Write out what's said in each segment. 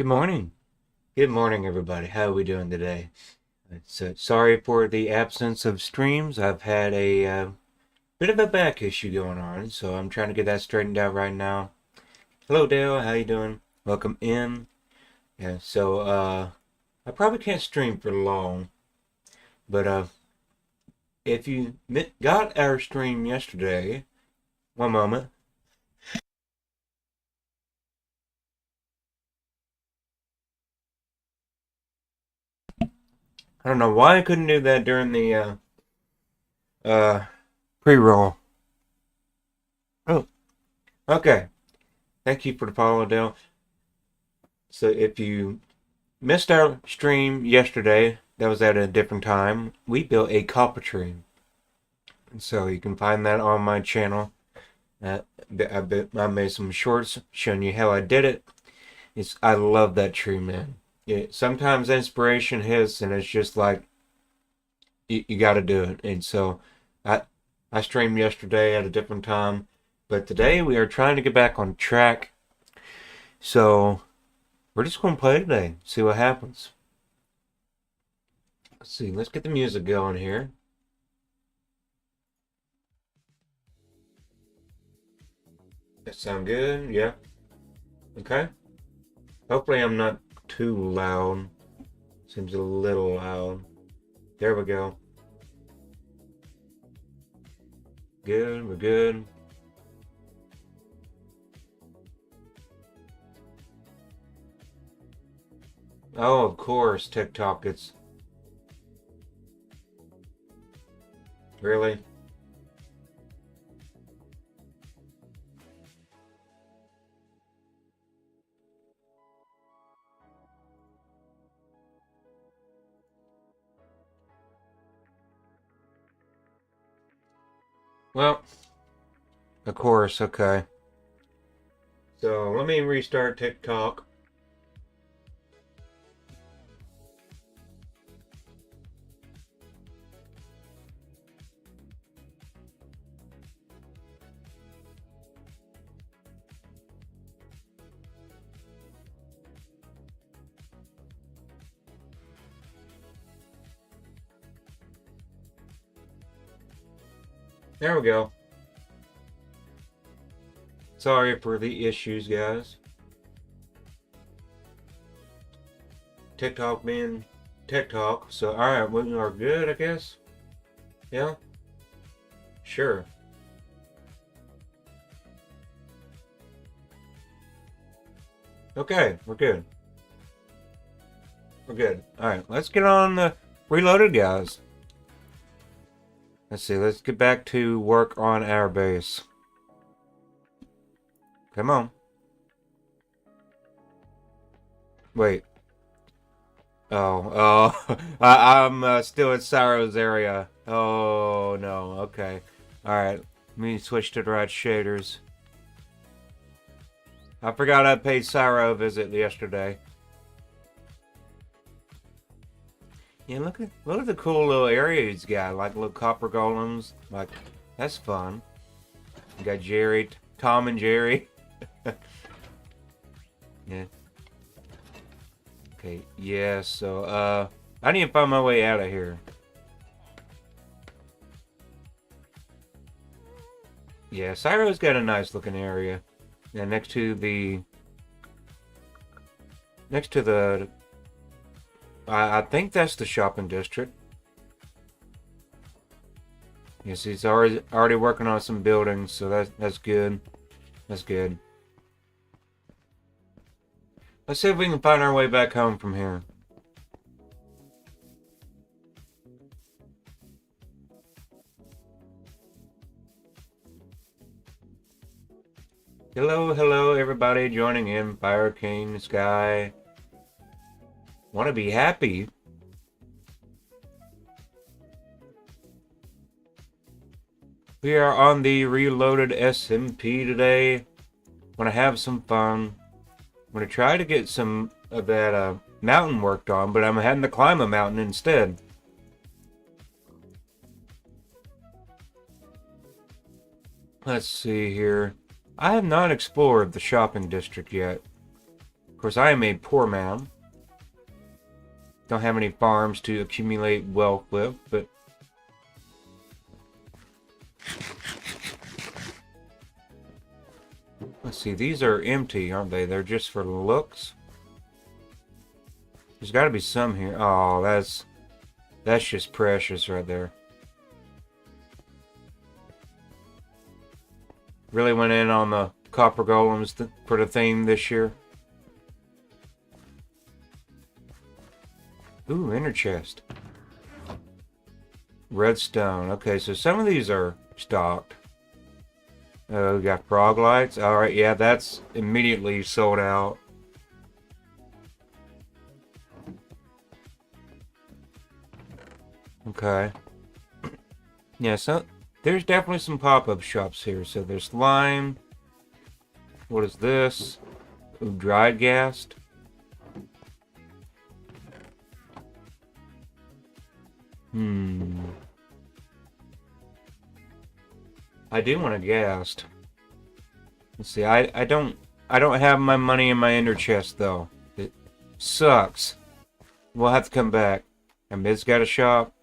Good morning. Good morning, everybody. How are we doing today? Sorry for the absence of streams. I've had a bit of a back issue going on, so I'm trying to get that straightened out right now. Hello, Dale. How you doing? Welcome in. Yeah, so I probably can't stream for long, but if you got our stream yesterday, one moment. I don't know why I couldn't do that during the uh pre-roll. Oh, okay. Thank you for the follow, Dale. So if you missed our stream yesterday, that was at a different time. We built a copper tree. So you can find that on my channel. I made some shorts showing you how I did it. I love that tree, man. Sometimes inspiration hits, and it's just like you got to do it. And so I I streamed yesterday at a different time, but today we are trying to get back on track. So we're just going to play today, see what happens. Let's see. Let's get the music going here. That sound good? Yeah. Okay. Hopefully I'm not too loud. Seems a little loud. There we go. Good, we're good. Oh, of course, TikTok. It's really. Well, of course, okay. So let me restart TikTok. There we go. Sorry for the issues, guys. TikTok being TikTok. So, alright, we are good, I guess. Yeah? Sure. Okay, we're good. We're good. Alright, let's get on the Reloaded, guys. Let's see, let's get back to work on our base. Come on. Wait. Oh, I'm still at Cyro's area. Oh, no, okay. Alright, let me switch to the right shaders. I forgot I paid Cyro a visit yesterday. Yeah, look at the cool little area he's got, like little copper golems. Like, that's fun. You got Jerry, Tom and Jerry. Yeah. Okay, yeah, so, I need to find my way out of here. Yeah, Cyro's got a nice looking area. Yeah, next to the... I think that's the shopping district. Yes, he's already working on some buildings, so that's good. That's good. Let's see if we can find our way back home from here. Hello, everybody joining in. Fire King, Sky. Want to be happy? We are on the Reloaded SMP today. Want to have some fun. I'm going to try to get some of that mountain worked on, but I'm having to climb a mountain instead. Let's see here. I have not explored the shopping district yet. Of course, I am a poor man. Don't have any farms to accumulate wealth with, but... Let's see, these are empty, aren't they? They're just for looks. There's got to be some here. Oh, that's just precious right there. Really went in on the copper golems for the theme this year. Ooh, inner chest. Redstone. Okay, so some of these are stocked. We got frog lights. Alright, yeah, that's immediately sold out. Okay. Yeah, so there's definitely some pop-up shops here. So there's lime. What is this? Ooh, dried gas. I do want a ghast. Let's see, I don't have my money in my ender chest though. It sucks. We'll have to come back. And Mid's got a shop.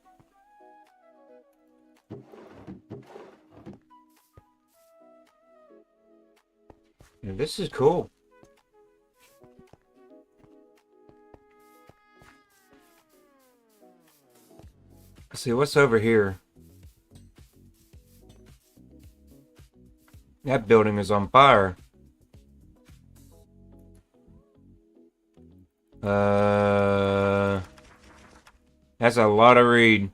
Yeah, this is cool. Let's see what's over here. That building is on fire. That's a lot of reed.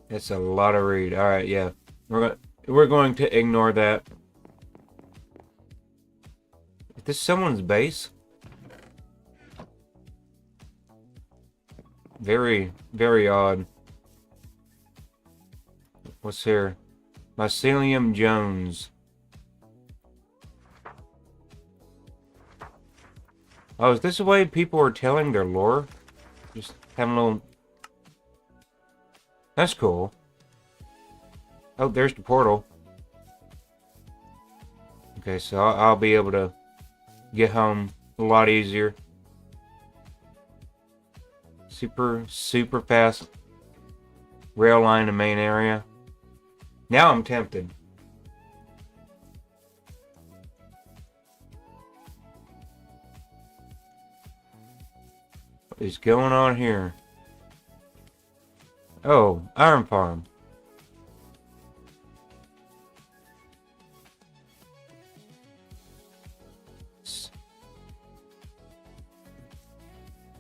That's a lot of reed. All right, yeah, we're going to ignore that. Is this someone's base? Very, very odd. What's here? Mycelium Jones. Oh, is this the way people are telling their lore? Just having a little... That's cool. Oh, there's the portal. Okay, so I'll be able to get home a lot easier. Super, super fast rail line in the main area. Now I'm tempted. What is going on here? Oh, iron farm.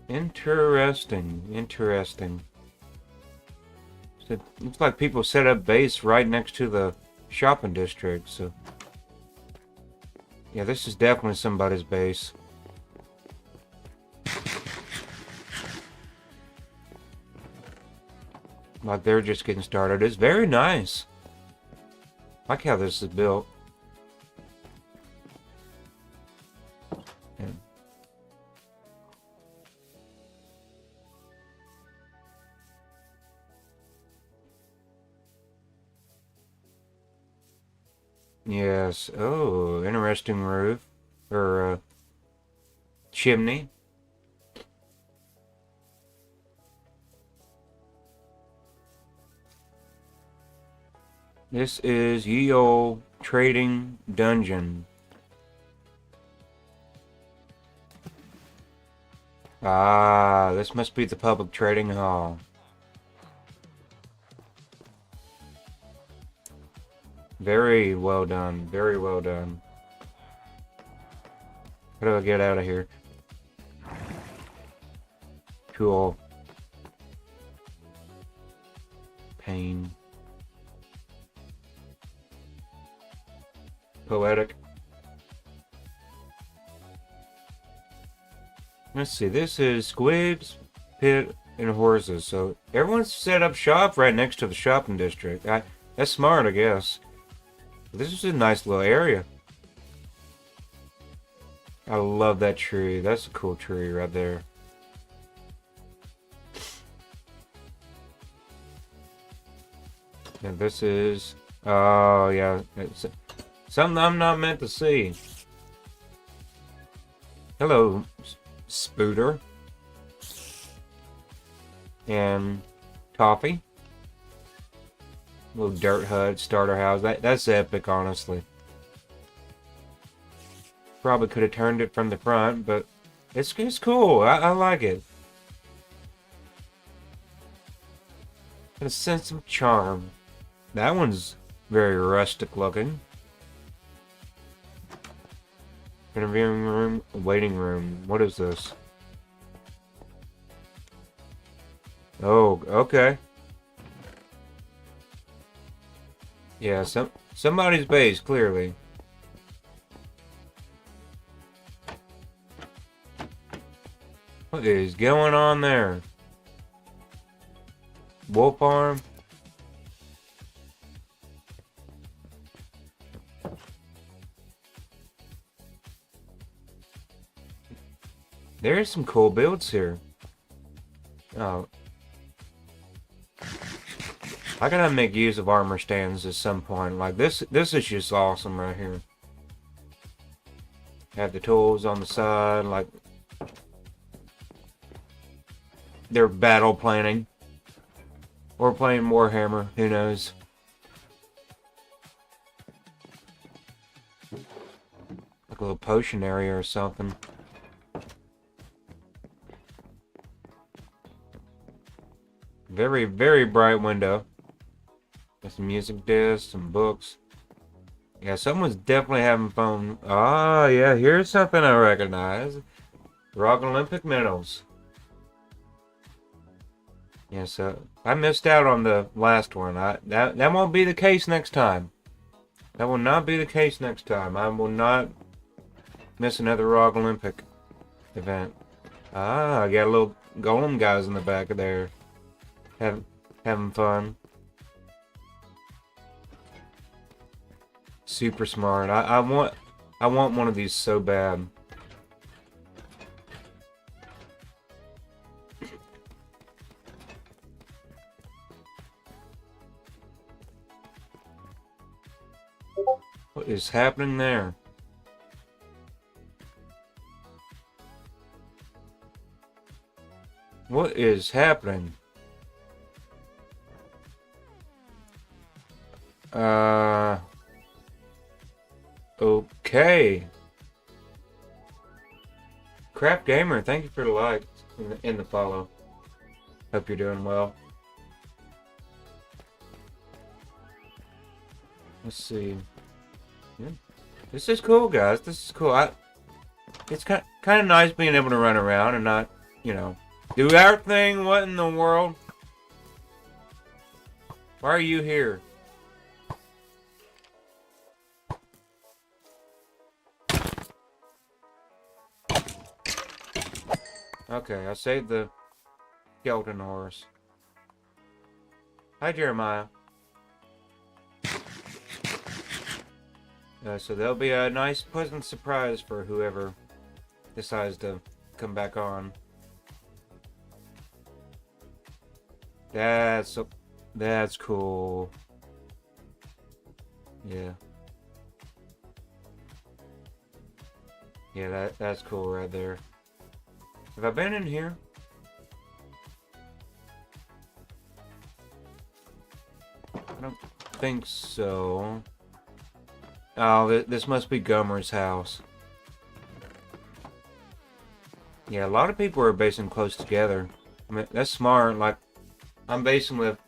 Interesting, interesting. So it looks like people set up base right next to the shopping district, so... Yeah, this is definitely somebody's base. Like they're just getting started. It's very nice. I like how this is built. Yeah. Yes. Oh, interesting roof. Or, chimney. This is Ye Olde Trading Dungeon. Ah, this must be the public trading hall. Very well done. Very well done. How do I get out of here? Cool. Pain. Poetic. Let's see, this is Squibs, Pit, and Horses. So everyone's set up shop right next to the shopping district. That's smart, I guess. This is a nice little area. I love that tree. That's a cool tree right there. And this is... Oh, yeah. It's something I'm not meant to see. Hello, Spooter. And Toffee. Little dirt hut, starter house. That's epic, honestly. Probably could have turned it from the front, but it's cool. I like it. And a sense of charm. That one's very rustic looking. Interviewing room, waiting room. What is this? Oh, okay. Yeah, somebody's base, clearly. What is going on there? Wolf arm? There's some cool builds here. Oh. I gotta make use of armor stands at some point. Like this is just awesome right here. Have the tools on the side, like they're battle planning. Or playing Warhammer, who knows. Like a little potion area or something. Very, very bright window. Got some music discs, some books. Yeah, someone's definitely having fun. Ah, yeah, here's something I recognize. Rock Olympic medals. Yeah, so I missed out on the last one. That won't be the case next time. That will not be the case next time. I will not miss another Rock Olympic event. Ah, I got a little golem guys in the back of there. Having fun. Super smart. I want one of these so bad. What is happening there? What is happening? Okay. Crap Gamer, thank you for the like in the follow. Hope you're doing well. Let's see. Yeah. This is cool, guys. This is cool. It's kind of nice being able to run around and not, you know, do our thing. What in the world? Why are you here? Okay, I saved the skeleton horse. Hi, Jeremiah. So there'll be a nice, pleasant surprise for whoever decides to come back on. That's cool. Yeah. Yeah, that's cool right there. Have I been in here? I don't think so. Oh, this must be Gomer's house. Yeah, a lot of people are basing close together. I mean, that's smart. Like, I'm basing with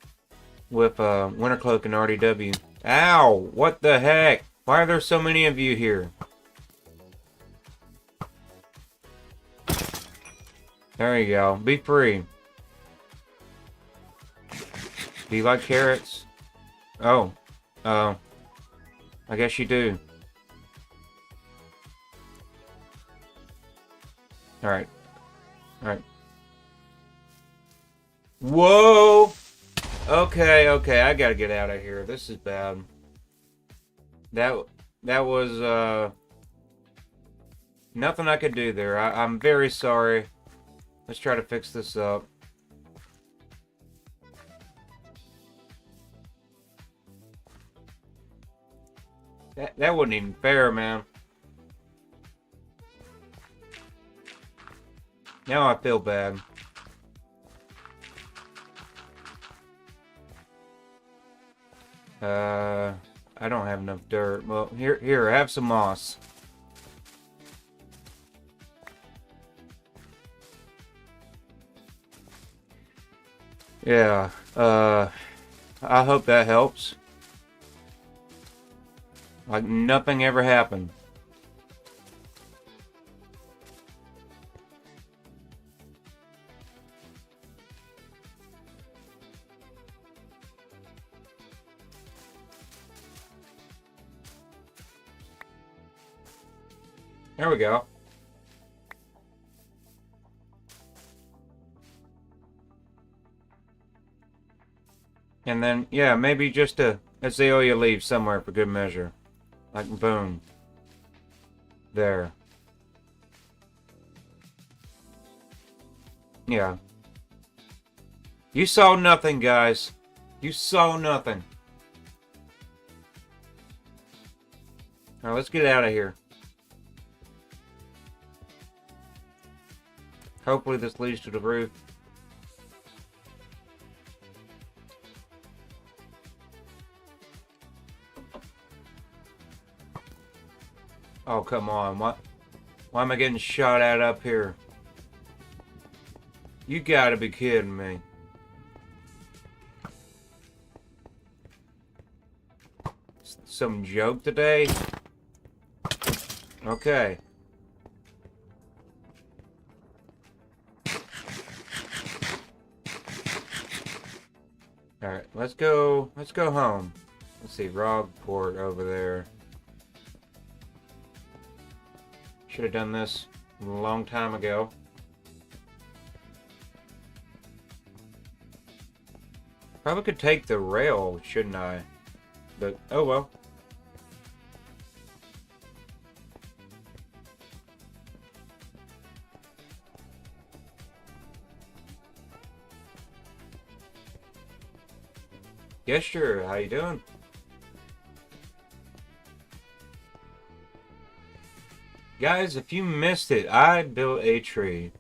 Wintercloak and RDW. Ow! What the heck? Why are there so many of you here? There you go. Be free. Do you like carrots? Oh. I guess you do. Alright. Alright. Whoa! Okay, I gotta get out of here. This is bad. That was, nothing I could do there. I'm very sorry. Let's try to fix this up. That wasn't even fair, man. Now I feel bad. I don't have enough dirt. Well, here, have some moss. Yeah, I hope that helps. Like nothing ever happened. There we go. And then, yeah, maybe just a azalea leaf somewhere for good measure. Like, boom. There. Yeah. You saw nothing, guys. You saw nothing. Alright, let's get out of here. Hopefully this leads to the roof. Oh, come on. Why am I getting shot at up here? You gotta be kidding me. Some joke today? Okay. Alright, let's go home. Let's see, Rockport over there. Should have done this a long time ago. Probably could take the rail, shouldn't I? But, oh well. Yes, sure. How you doing? Guys, if you missed it, I built a tree.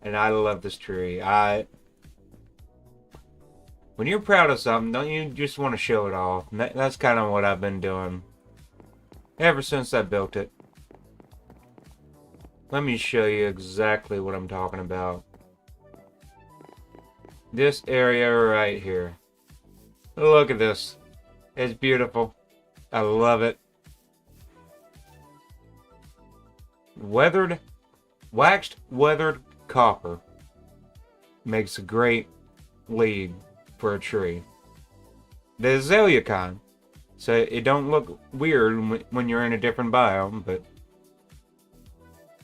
And I love this tree. When you're proud of something, don't you just want to show it off? And that's kind of what I've been doing. Ever since I built it. Let me show you exactly what I'm talking about. This area right here. Look at this. It's beautiful. I love it. Waxed weathered copper makes a great lead for a tree. The azalea kind. So it don't look weird when you're in a different biome,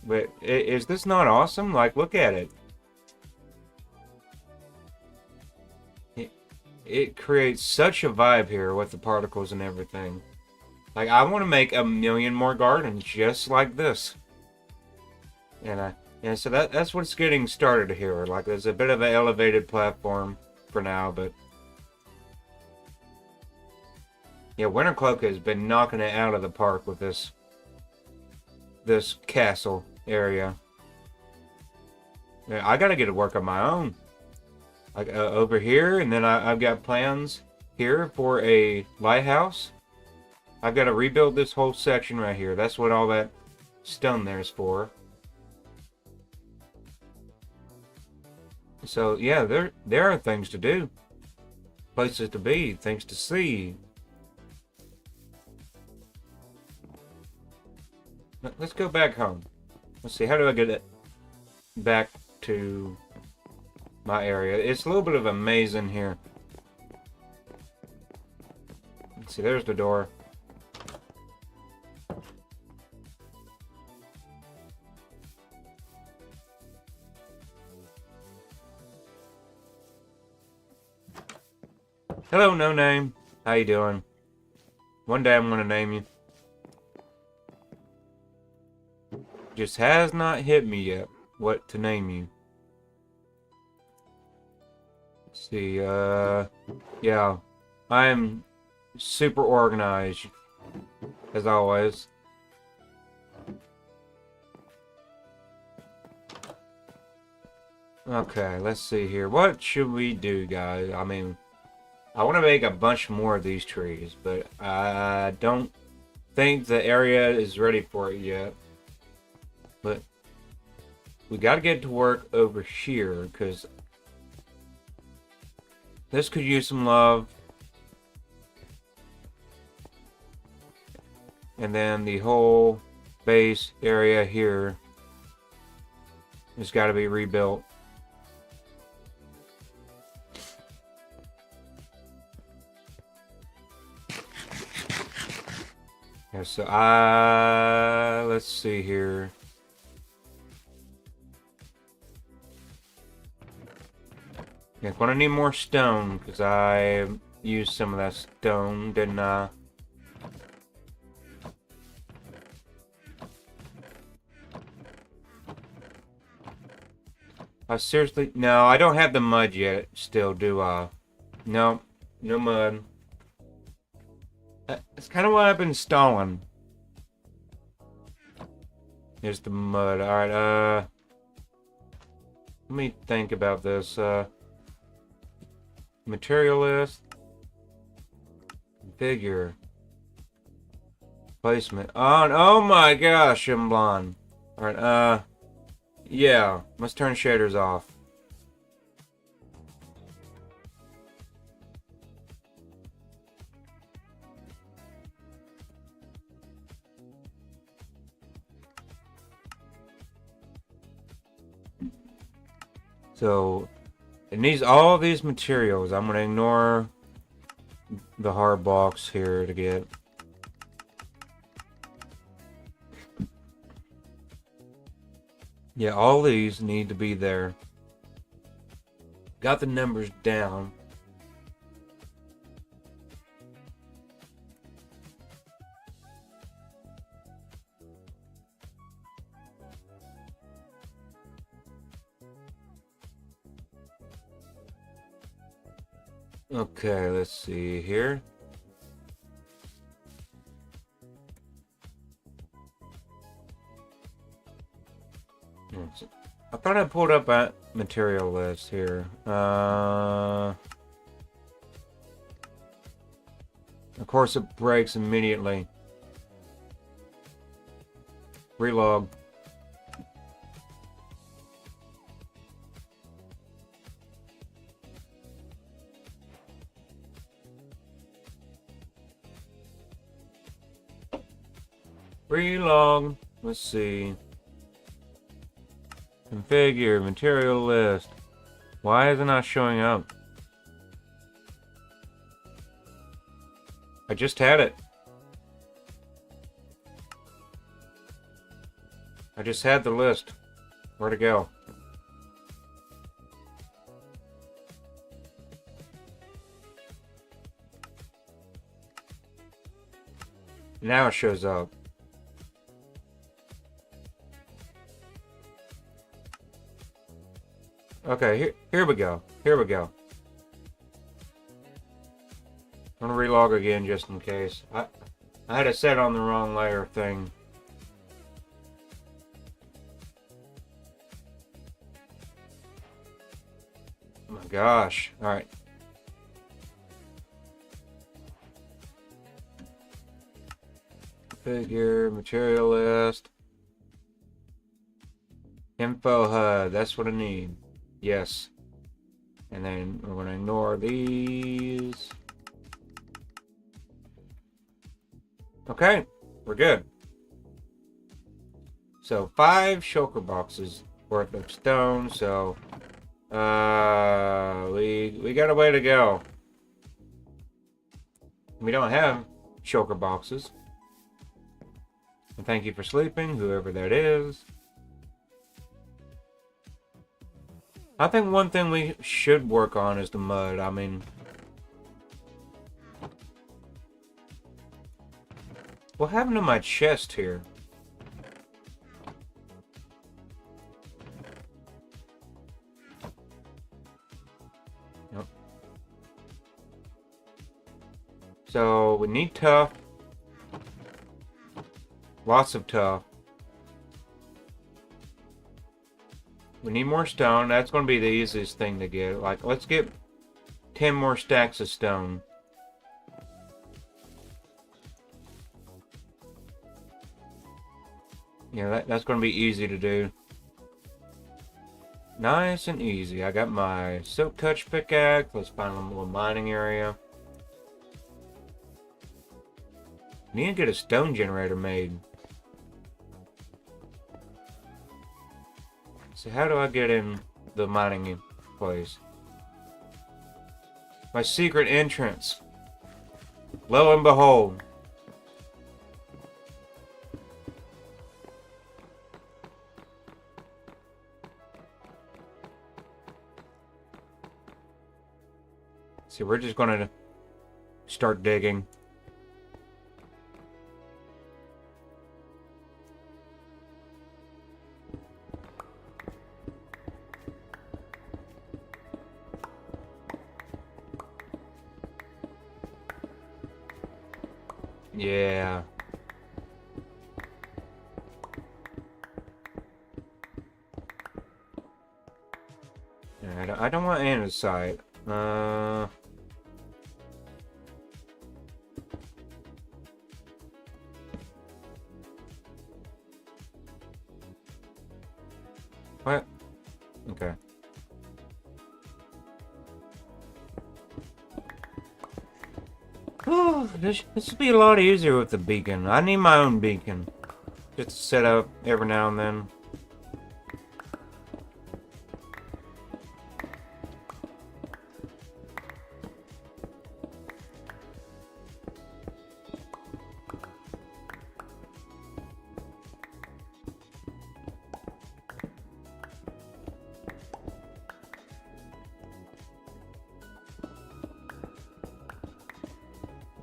but is this not awesome? Like, look at it. It creates such a vibe here with the particles and everything. Like, I want to make a million more gardens just like this. And so that's what's getting started here. Like, there's a bit of an elevated platform for now, but yeah, Wintercloak has been knocking it out of the park with this castle area. Yeah, I gotta get to work on my own. Like over here, and then I've got plans here for a lighthouse. I've got to rebuild this whole section right here. That's what all that stone there is for. So yeah, there are things to do, places to be, things to see. Let's go back home. Let's see, how do I get it back to my area? It's a little bit of a maze in here. Let's see, there's the door. Hello, no name. How you doing? One day I'm gonna name you. Just has not hit me yet what to name you. Let's see, yeah. I'm super organized, as always. Okay, let's see here. What should we do, guys? I mean, I want to make a bunch more of these trees, but I don't think the area is ready for it yet. But we got to get to work over here, because this could use some love. And then the whole base area here has got to be rebuilt. Yeah, so let's see here. Yeah, gonna need more stone, because I used some of that stone, didn't I? I seriously... No, I don't have the mud yet, still, do I? No, no mud. That's kind of what I've been installing. Here's the mud. Alright, let me think about this. Material list. Figure. Placement. Oh my gosh, I'm blind. Alright, yeah. Let's turn shaders off. So, it needs all these materials. I'm gonna ignore the hard box here to get. Yeah, all these need to be there. Got the numbers down. Okay, let's see here. I thought I pulled up a material list here. Of course it breaks immediately. Relog. Relog. Let's see. Configure material list. Why is it not showing up? I just had it. I just had the list. Where'd it go? Now it shows up. Okay, here we go. Here we go. I'm gonna relog again just in case. I had it set on the wrong layer thing. Oh my gosh. Alright. Figure, material list. Info HUD, that's what I need. Yes. And then we're going to ignore these. Okay, we're good. So 5 shulker boxes worth of stone, so we got a way to go. We don't have shulker boxes. And thank you for sleeping, whoever that is. I think one thing we should work on is the mud. I mean, what happened to my chest here? Yep. So we need tough. Lots of tough. We need more stone. That's going to be the easiest thing to get. Like, let's get 10 more stacks of stone. Yeah, that's going to be easy to do. Nice and easy. I got my silk touch pickaxe. Let's find a little mining area. Need to get a stone generator made. So how do I get in the mining place? My secret entrance. Lo and behold. See, we're just gonna start digging. Yeah. I don't want andesite. What? Okay. Oh, this will be a lot easier with the beacon. I need my own beacon. Just to set up every now and then.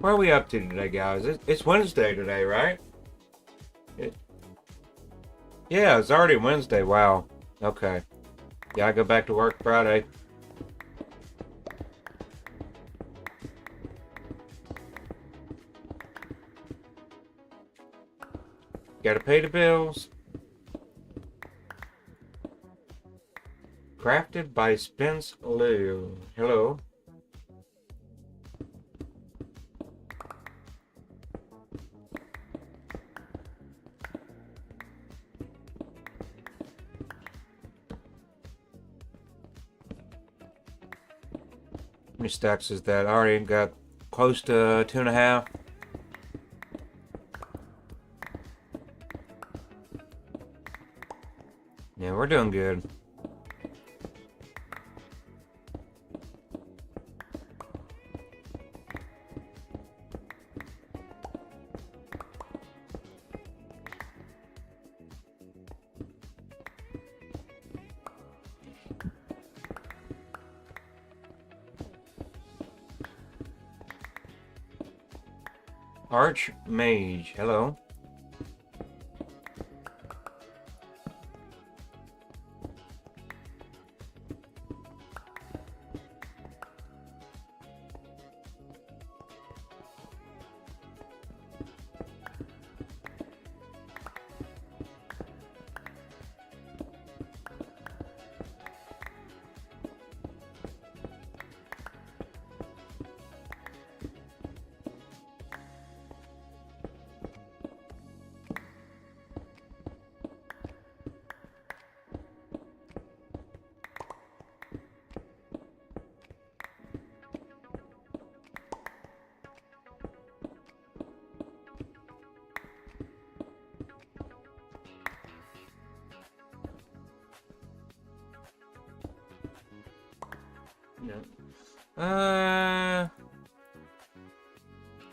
What are we up to today, guys? It's Wednesday today, right? Yeah, it's already Wednesday. Wow. Okay. Yeah, I go back to work Friday. Gotta pay the bills. Crafted by Spence Liu. Hello. How many stacks is that? I already got close to 2.5. Yeah, we're doing good. Archmage, hello.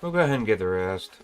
We'll go ahead and get the rest.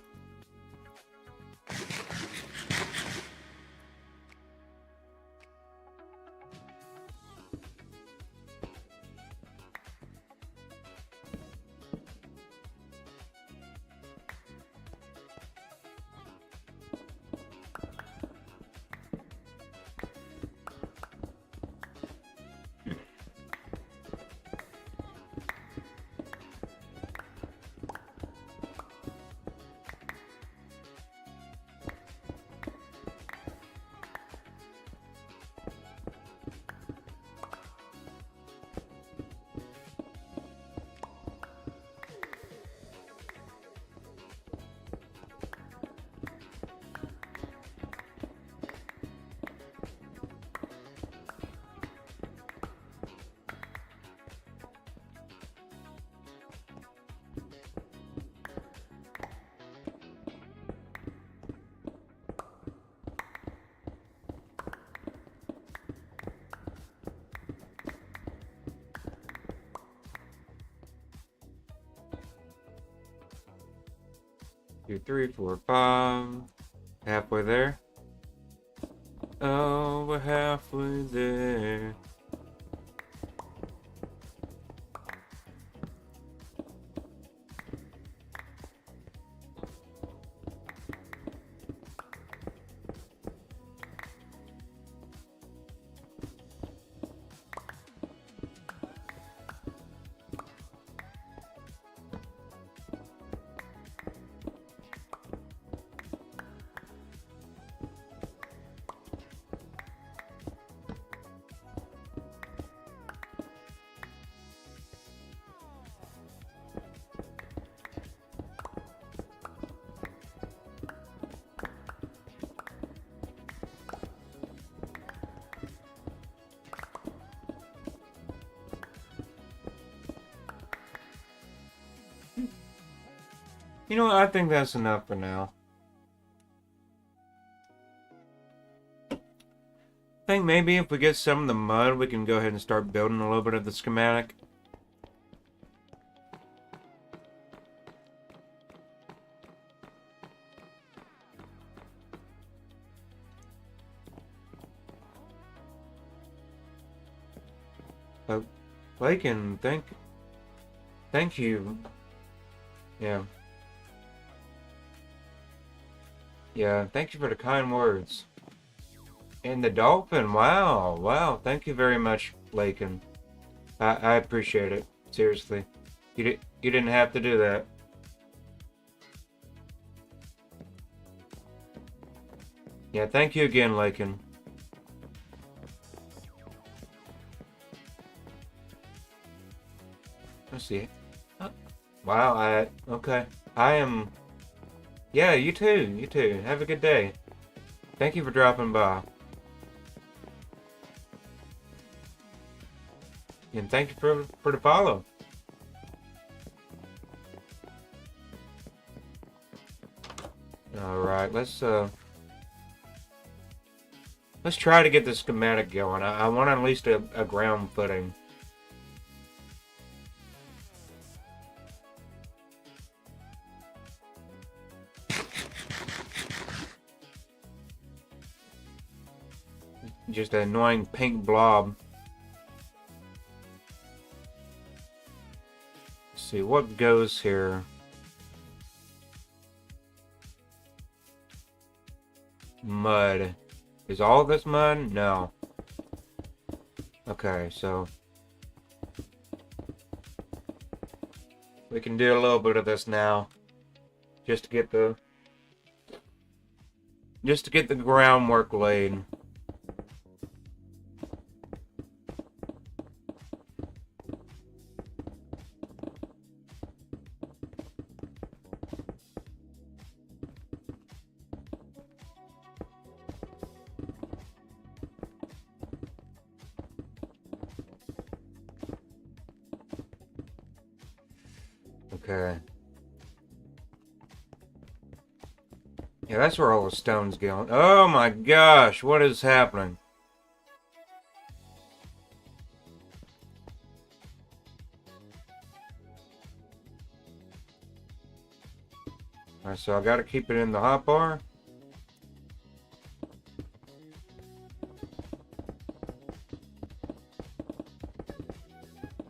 Two, three, four, five. Halfway there. Oh, we're halfway there. You know what? I think that's enough for now. I think maybe if we get some of the mud, we can go ahead and start building a little bit of the schematic. But Lakin, thank you. Yeah. Yeah, thank you for the kind words. And the dolphin, wow, wow. Thank you very much, Lakin. I appreciate it. Seriously. You didn't have to do that. Yeah, thank you again, Lakin. Let's see. Wow, okay. I am, yeah, you too, you too. Have a good day. Thank you for dropping by. And thank you for the follow. Alright, let's try to get the schematic going. I want at least a ground footing. Just an annoying pink blob. Let's see what goes here. Mud. Is all of this mud? No. Okay, so we can do a little bit of this now, just to get the groundwork laid. Okay. Yeah, that's where all the stones go. Oh my gosh, what is happening? Alright, so I gotta keep it in the hotbar.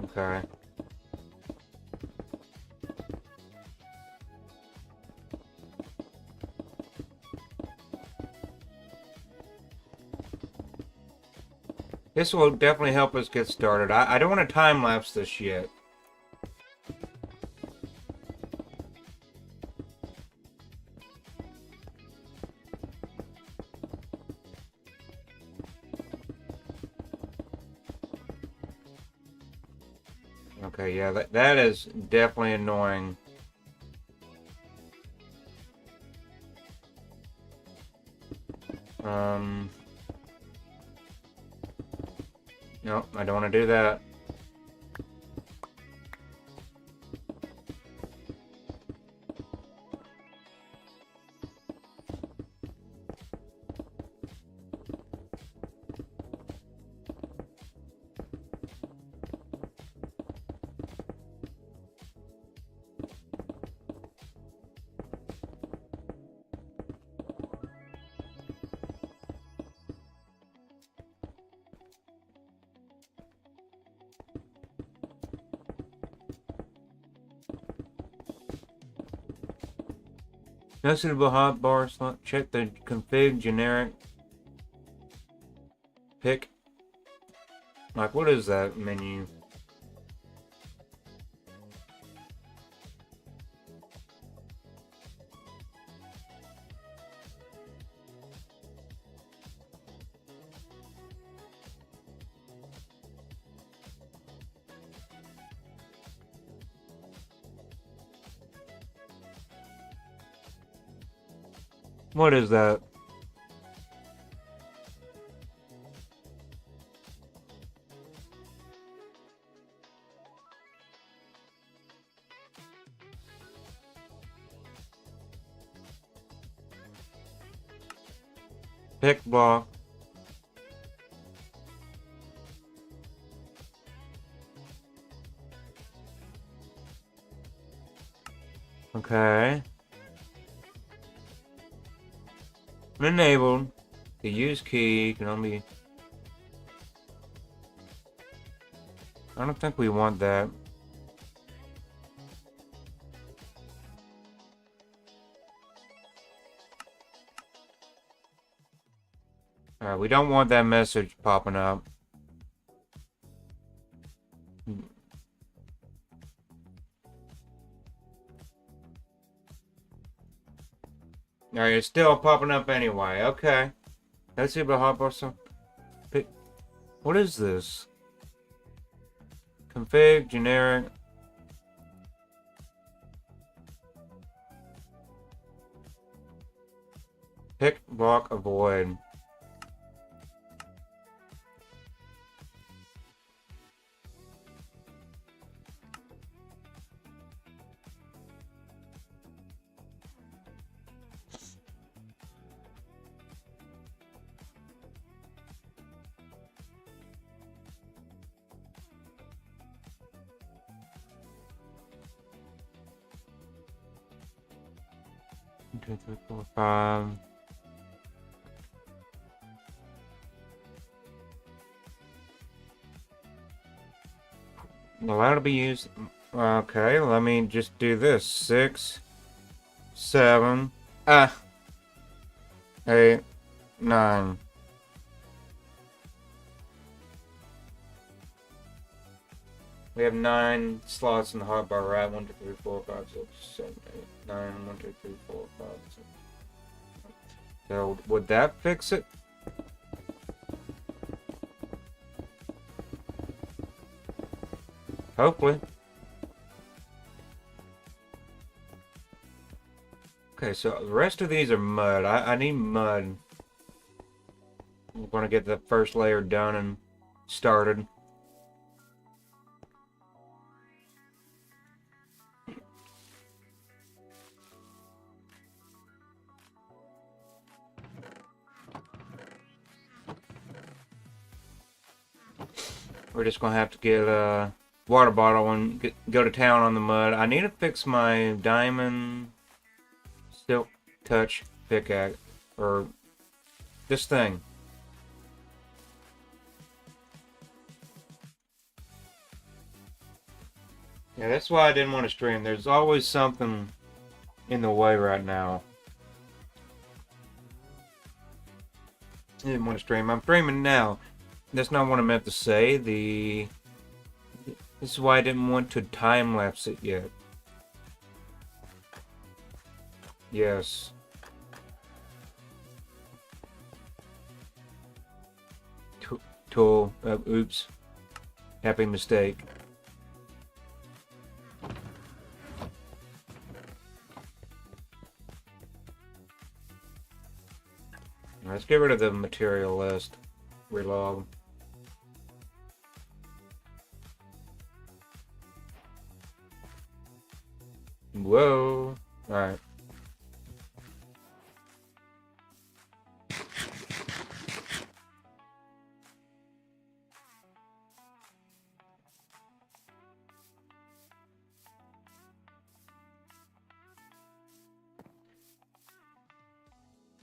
Okay. This will definitely help us get started. I don't want to time-lapse this yet. Okay, yeah, that is definitely annoying. No, I don't want to do that. No suitable hotbar slot. Check the config generic. Pick. Like, what is that menu? What is that? Pick block. Okay. Enabled. The use key can only... I don't think we want that. Alright, we don't want that message popping up. Alright, it's still popping up anyway. Okay. Let's see about hotbar. What is this? Config, generic. Pick, block, avoid. One, two, three, four, five. Allowed to be used. Okay, let me just do this. 6, 7, 8, 9. We have 9 slots in the hotbar, right? 1, 2, 3, 4, 5, 6, 7, 8, 9. 1, 2, 3, 4, 5, 6. So, would that fix it? Hopefully. Okay, so the rest of these are mud. I need mud. We're going to get the first layer done and started. We're just going to have to get a water bottle and go to town on the mud. I need to fix my diamond silk touch pickaxe, or this thing. Yeah, that's why I didn't want to stream. There's always something in the way right now. I didn't want to stream. I'm streaming now. That's not what I meant to say. This is why I didn't want to time lapse it yet. Yes. Tool. Oops. Happy mistake. Let's get rid of the material list. Relog. Whoa. Alright.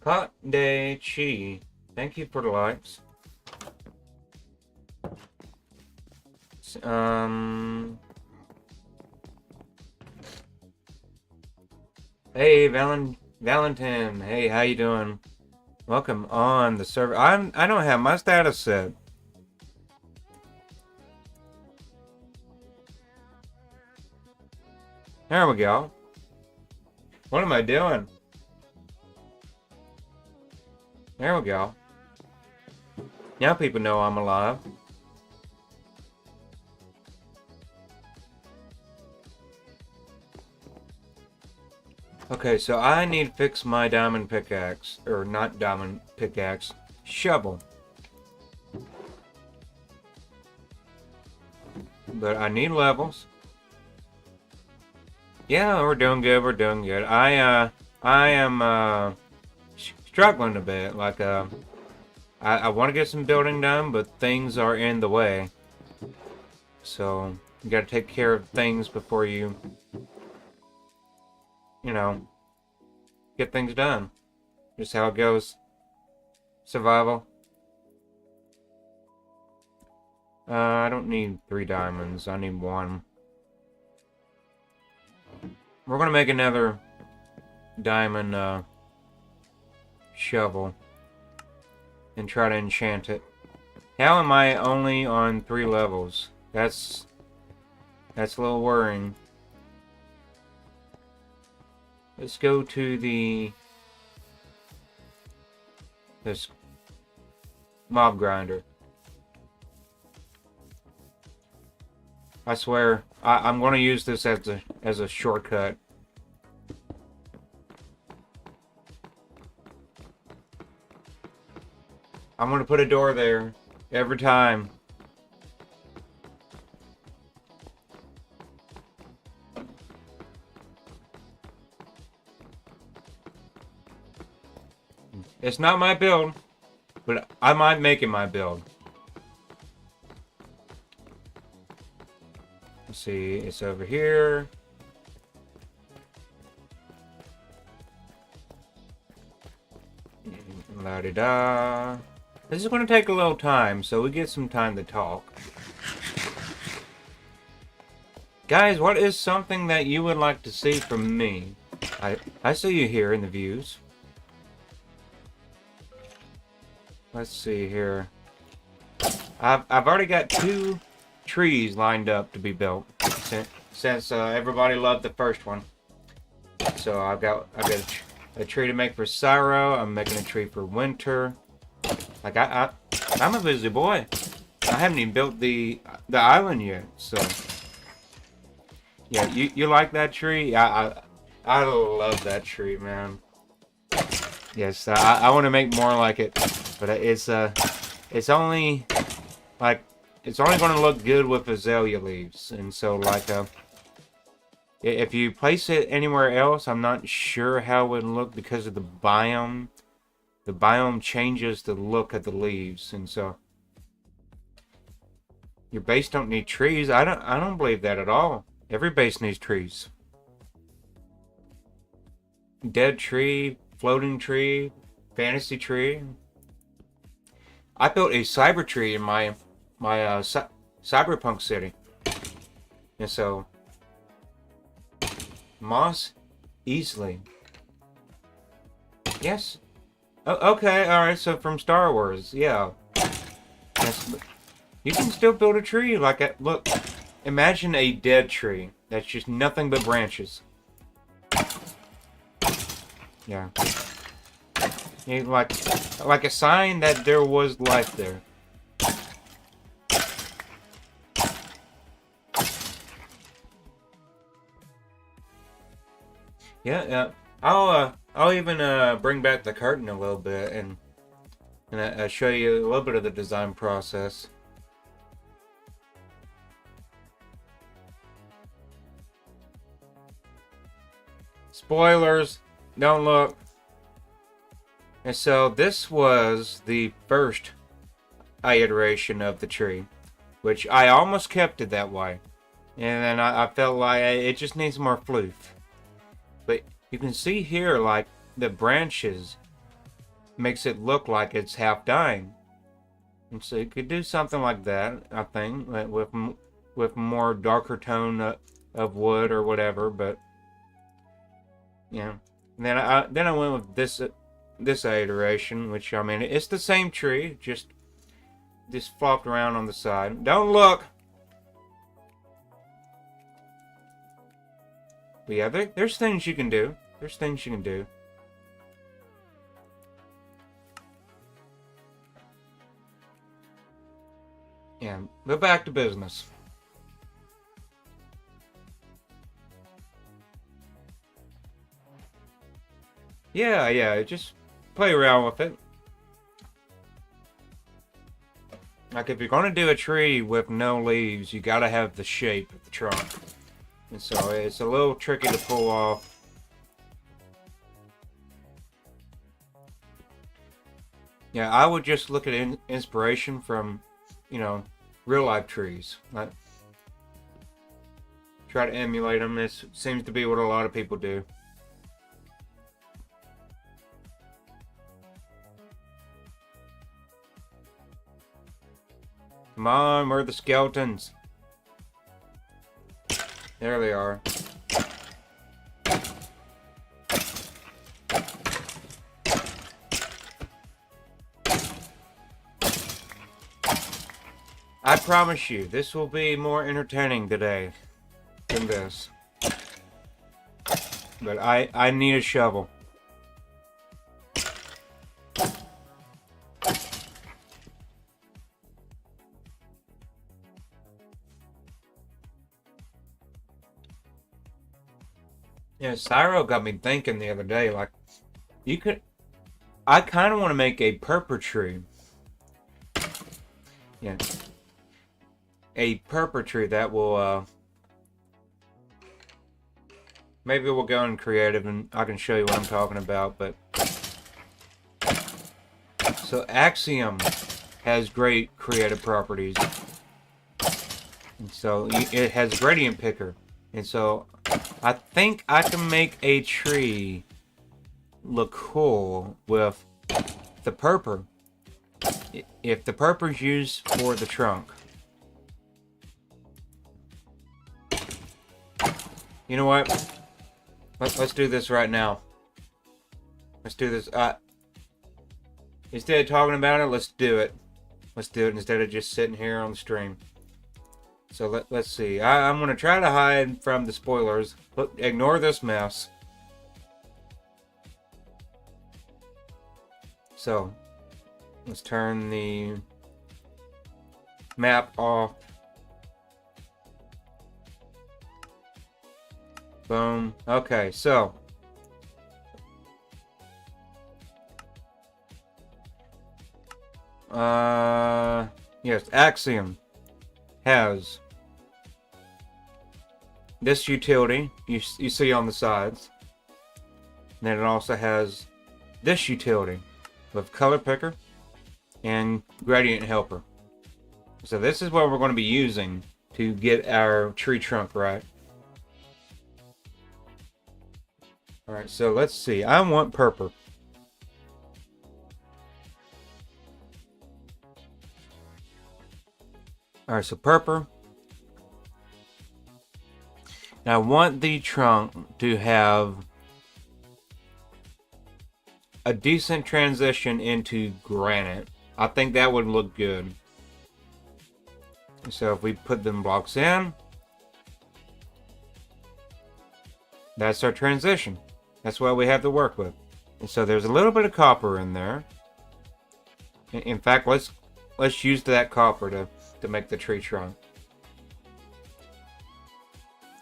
Hot Day Chi. Thank you for the likes. Hey, Valentin. Hey, how you doing? Welcome on the server. I don't have my status set. There we go. What am I doing? There we go. Now people know I'm alive. Okay, so I need to fix my diamond pickaxe. Or not diamond pickaxe. Shovel. But I need levels. Yeah, we're doing good. We're doing good. I am struggling a bit. Like, I want to get some building done, but things are in the way. So, you gotta take care of things before you know, get things done. Just how it goes. Survival. I don't need 3 diamonds. I need 1. We're gonna make another diamond shovel and try to enchant it. How am I only on 3 levels? That's a little worrying. Let's go to this mob grinder. I swear, I'm going to use this as a shortcut. I'm going to put a door there every time. It's not my build, but I might make it my build. Let's see, it's over here. La-di-da. This is going to take a little time, so we get some time to talk. Guys, what is something that you would like to see from me? I see you here in the views. Let's see here. I've already got 2 trees lined up to be built since everybody loved the first one. So I've got a tree to make for Syro. I'm making a tree for winter. Like I'm a busy boy. I haven't even built the island yet. So yeah, you like that tree? I love that tree, man. Yes, I want to make more like it. But it's only like it's only going to look good with azalea leaves, and so like if you place it anywhere else, I'm not sure how it would look because of the biome. The biome changes the look of the leaves, and so your base don't need trees. I don't believe that at all. Every base needs trees. Dead tree, floating tree, fantasy tree. I built a cyber tree in my cyberpunk city, and so moss easily. Yes. Oh, okay. All right. So from Star Wars, yeah. Yes, you can still build a tree like a look. Imagine a dead tree that's just nothing but branches. Yeah. Like a sign that there was life there. Yeah. I'll even bring back the curtain a little bit and show you a little bit of the design process. Spoilers, don't look. And so this was the first iteration of the tree, which I almost kept it that way. And then I felt like it just needs more floof. But you can see here, like, the branches makes it look like it's half dying. And so you could do something like that, I think, with more darker tone of wood or whatever. But yeah, and then I went with this iteration, which I mean it's the same tree, just flopped around on the side. Don't look. But yeah, there's things you can do. There's things you can do. Yeah, but back to business. Yeah, just play around with it. Like if you're gonna do a tree with no leaves, you gotta have the shape of the trunk. And so it's a little tricky to pull off. Yeah, I would just look at inspiration from, real life trees. Like, try to emulate them. This seems to be what a lot of people do. Come on, where are the skeletons? There they are. I promise you, this will be more entertaining today than this. But I need a shovel. Yeah, Cyro got me thinking the other day, like, I kind of want to make a purple tree. Yeah. A purple tree that will, maybe we'll go in creative and I can show you what I'm talking about, but. So Axiom has great creative properties. And so it has gradient picker. And so I think I can make a tree look cool with the purple. If the purple is used for the trunk. You know what? Let's do this right now. Let's do this. Instead of talking about it, let's do it. Let's do it instead of just sitting here on the stream. So let's see. I'm going to try to hide from the spoilers. Look, ignore this mess. So, let's turn the map off. Boom. Okay, so. Yes, Axiom has this utility you see on the sides. And then it also has this utility with color picker and gradient helper. So this is what we're going to be using to get our tree trunk right. Alright, so let's see. I want purple. Alright, so purple. Now I want the trunk to have a decent transition into granite. I think that would look good. So if we put them blocks in, that's our transition. That's what we have to work with. And so there's a little bit of copper in there. In fact, let's use that copper to make the tree trunk.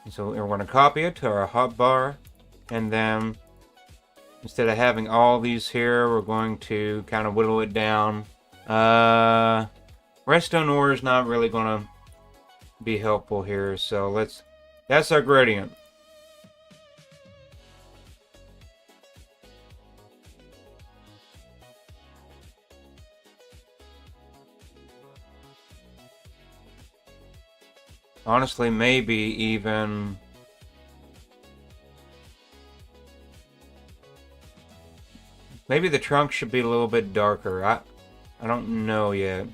And so we're going to copy it to our hotbar, and then instead of having all these here, we're going to kind of whittle it down. Redstone ore is not really going to be helpful here, so that's our gradient. Honestly, maybe even maybe the trunk should be a little bit darker. I don't know yet.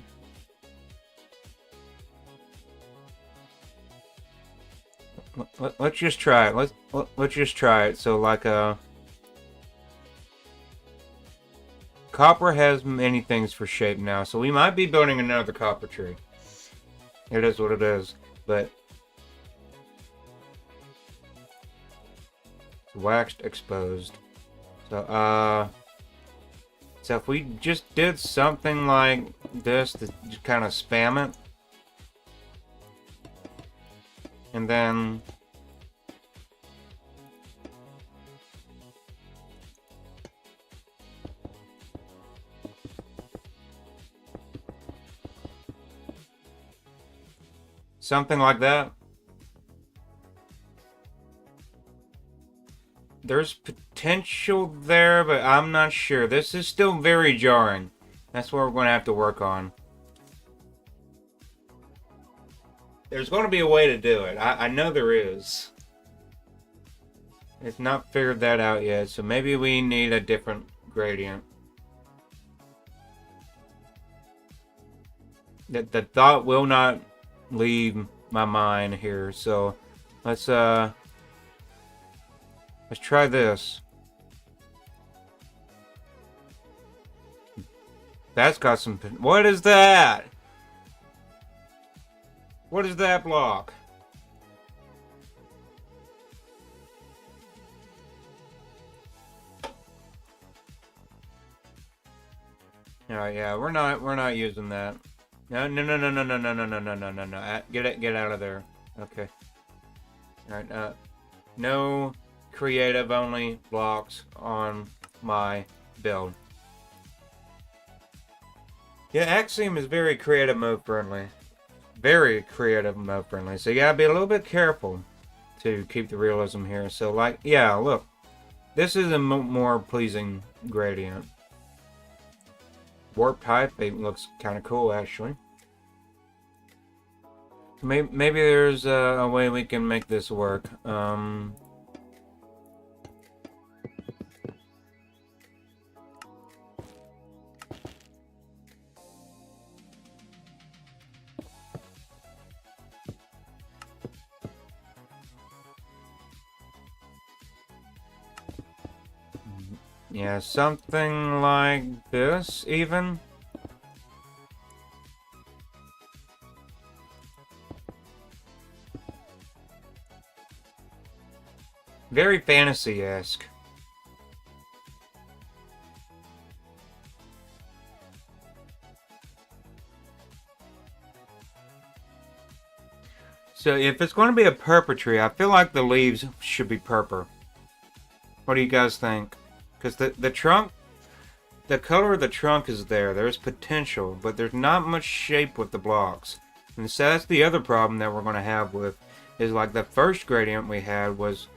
Let's just try it. Let's just try it. So like copper has many things for shape now, so we might be building another copper tree. It is what it is. But it's waxed exposed. So so if we just did something like this to just kind of spam it, and then something like that. There's potential there, but I'm not sure. This is still very jarring. That's what we're going to have to work on. There's going to be a way to do it. I know there is. It's not figured that out yet, so maybe we need a different gradient. The thought will not leave my mind here, so let's try this. That's got some. What is that? What is that block? Oh yeah, we're not using that. No. Get out of there. Okay. All right. No creative only blocks on my build. Yeah, Axiom is very creative mode friendly. Very creative mode friendly. So you gotta be a little bit careful to keep the realism here. So like, yeah, look. This is a more pleasing gradient. Warped Hyphae looks kind of cool, actually. Maybe there's a way we can make this work. Yeah, something like this, even. Very fantasy-esque. So if it's going to be a purple tree, I feel like the leaves should be purple. What do you guys think? Because the trunk, the color of the trunk is there. There's potential, but there's not much shape with the blocks. And so that's the other problem that we're going to have with, is like the first gradient we had was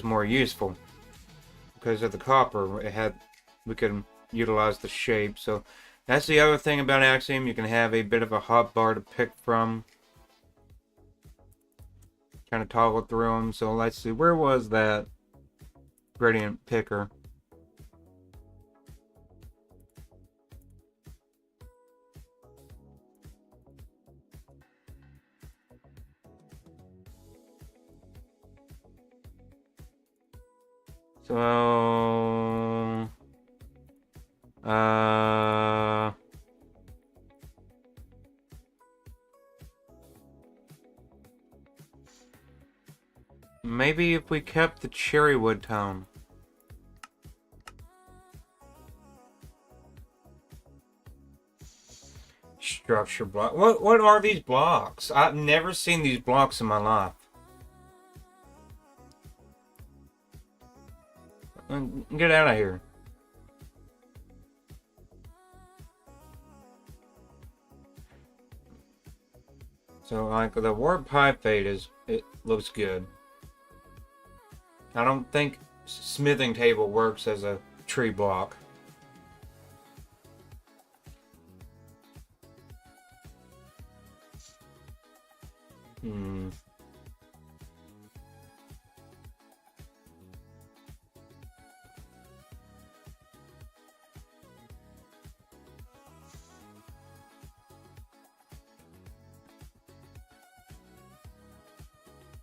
more useful. Because of the copper, we could utilize the shape. So that's the other thing about Axiom. You can have a bit of a hotbar to pick from. Kind of toggle through them. So let's see, where was that gradient picker? So, maybe if we kept the cherry wood tone. Structure block. What are these blocks? I've never seen these blocks in my life. Get out of here. So like the warp Hyphae it looks good. I don't think smithing table works as a tree block.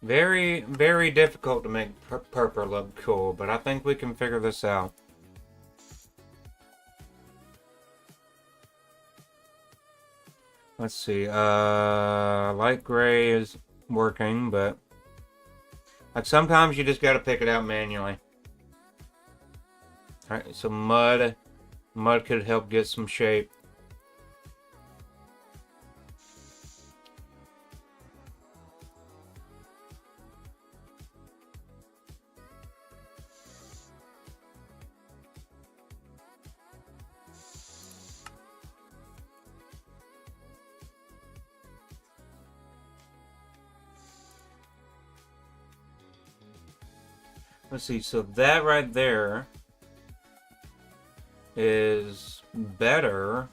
Very, very difficult to make purple look cool, but I think we can figure this out. Let's see, light gray is working, but like sometimes you just gotta pick it out manually. Alright, so mud could help get some shape. Let's see, so that right there is better.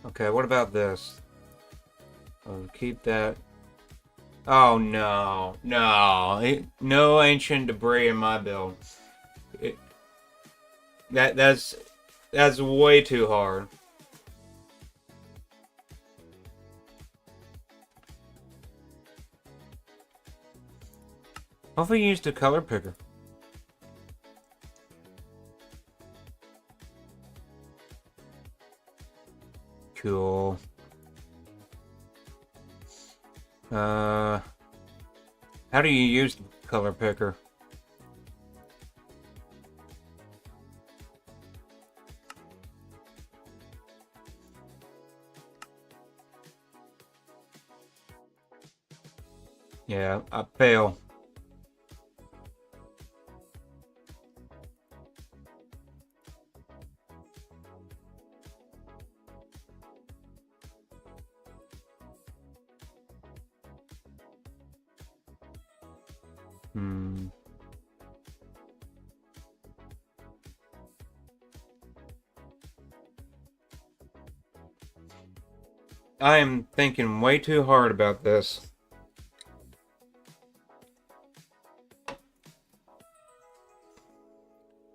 Okay, what about this? I'll keep that. Oh no, no, no ancient debris in my build. It, that's way too hard. Hopefully you used a color picker. Cool. How do you use the color picker? Yeah, I fail. I am thinking way too hard about this.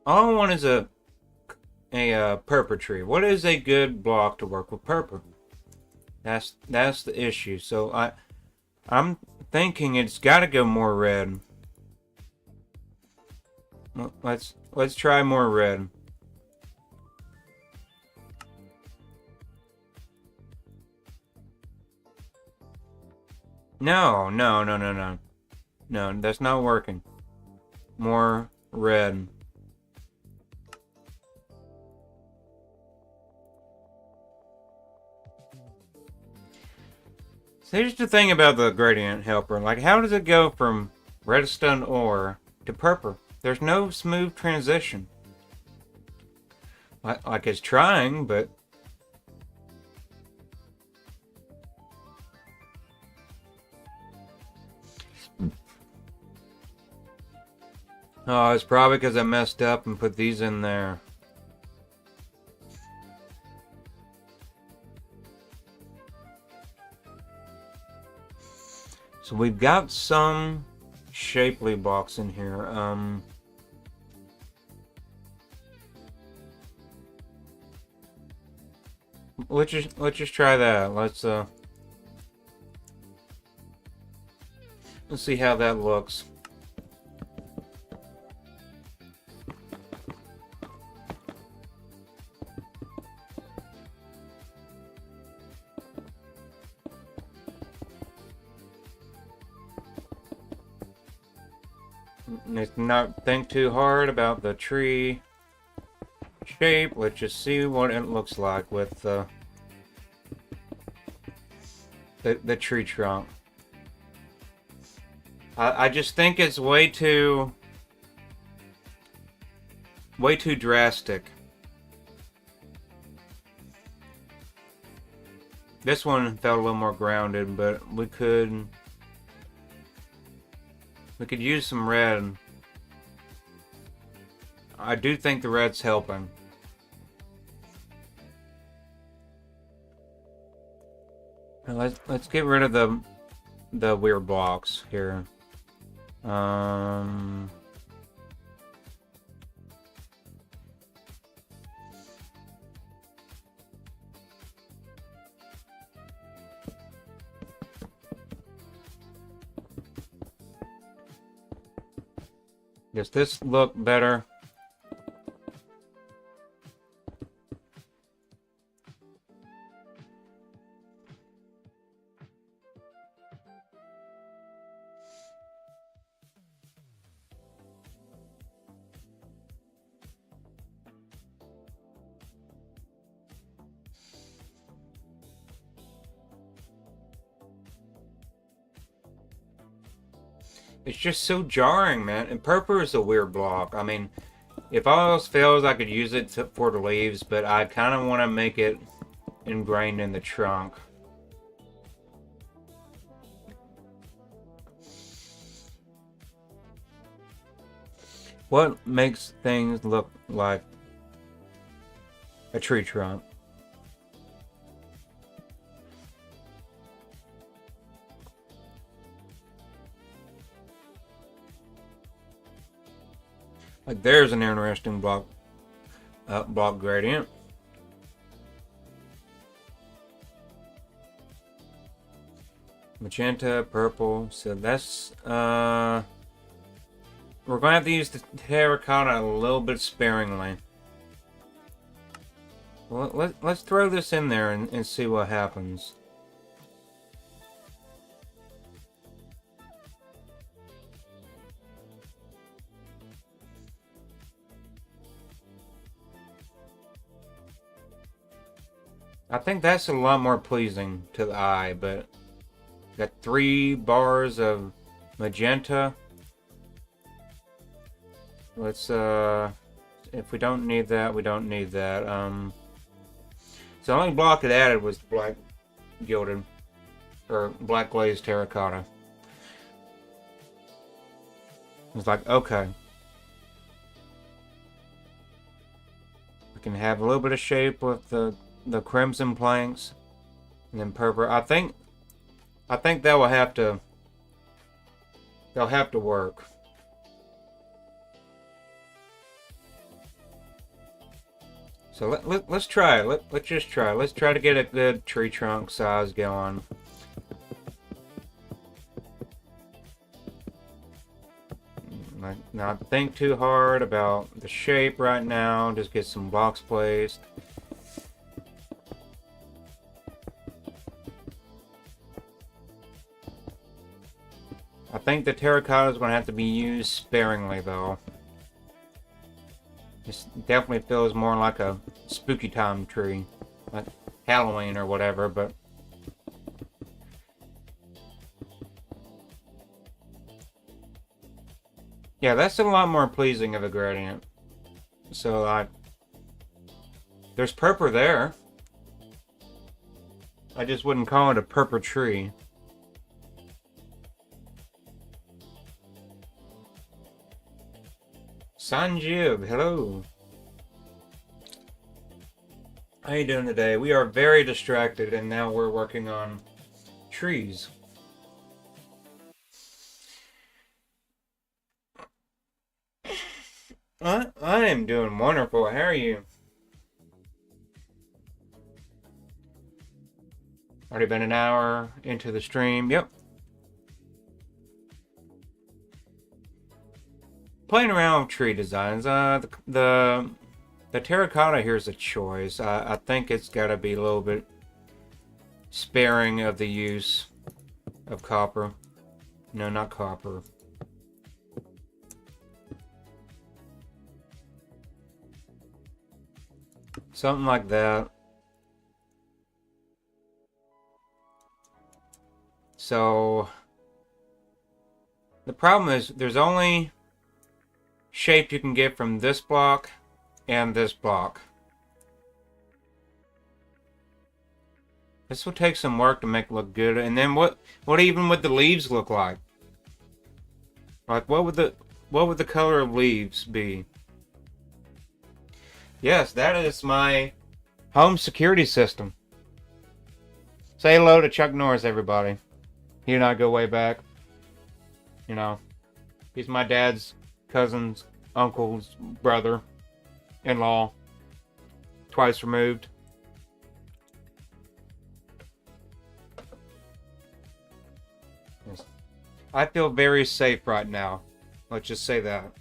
All I want is a purple tree. What is a good block to work with purple? That's the issue. So I'm thinking it's got to go more red. Well, let's try more red. No, no, no, no, no. No, that's not working. More red. So here's the thing about the gradient helper. Like, how does it go from redstone ore to purple? There's no smooth transition. Like it's trying, but... Oh, it's probably because I messed up and put these in there. So we've got some shapely blocks in here. Let's just try that. Let's see how that looks. Let's not think too hard about the tree shape. Let's just see what it looks like with the tree trunk. I just think it's way too drastic. This one felt a little more grounded, but we could use some red. I do think the red's helping. Let's get rid of the weird blocks here. Does this look better? It's just so jarring, man. And purple is a weird block. I mean, if all else fails, I could use it for the leaves, but I kind of want to make it ingrained in the trunk. What makes things look like a tree trunk? Like there's an interesting block gradient. Magenta, purple. So that's we're gonna have to use the terracotta a little bit sparingly. Well, let's throw this in there and see what happens. I think that's a lot more pleasing to the eye, but got 3 bars of magenta. Let's if we don't need that, we don't need that. So the only block it added was black gilded or black glazed terracotta. It's like, okay, we can have a little bit of shape with the crimson planks, and then purple. I think that will have to. They'll have to work. So let's try it. Let's just try. Let's try to get a good tree trunk size going. Not think too hard about the shape right now. Just get some blocks placed. I think the terracotta is going to have to be used sparingly, though. This definitely feels more like a spooky time tree, like Halloween or whatever, but yeah, that's a lot more pleasing of a gradient. So there's purple there. I just wouldn't call it a purple tree. Sanjib, hello. How you doing today? We are very distracted, and now we're working on trees. I am doing wonderful. How are you? Already been an hour into the stream. Yep. Playing around with tree designs. The terracotta here is a choice. I think it's got to be a little bit sparing of the use of copper. No, not copper. Something like that. So the problem is there's only shape you can get from this block and this block. This will take some work to make it look good. And then what even would the leaves look like? Like what would the color of leaves be? Yes, that is my home security system. Say hello to Chuck Norris, everybody. He and I go way back. You know, he's my dad's cousin's uncle's brother-in-law, twice removed. Yes. I feel very safe right now. Let's just say that,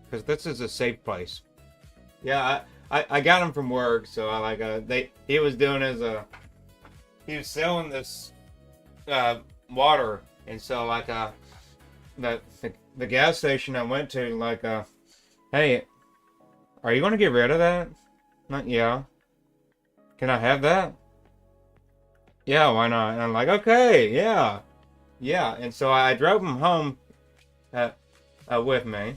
because this is a safe place. Yeah, I got him from work, so he was doing he was selling this water, and so the gas station I went to, hey, are you going to get rid of that? Not, yeah. Can I have that? Yeah, why not? And I'm like, okay, yeah. Yeah, and so I drove him home with me.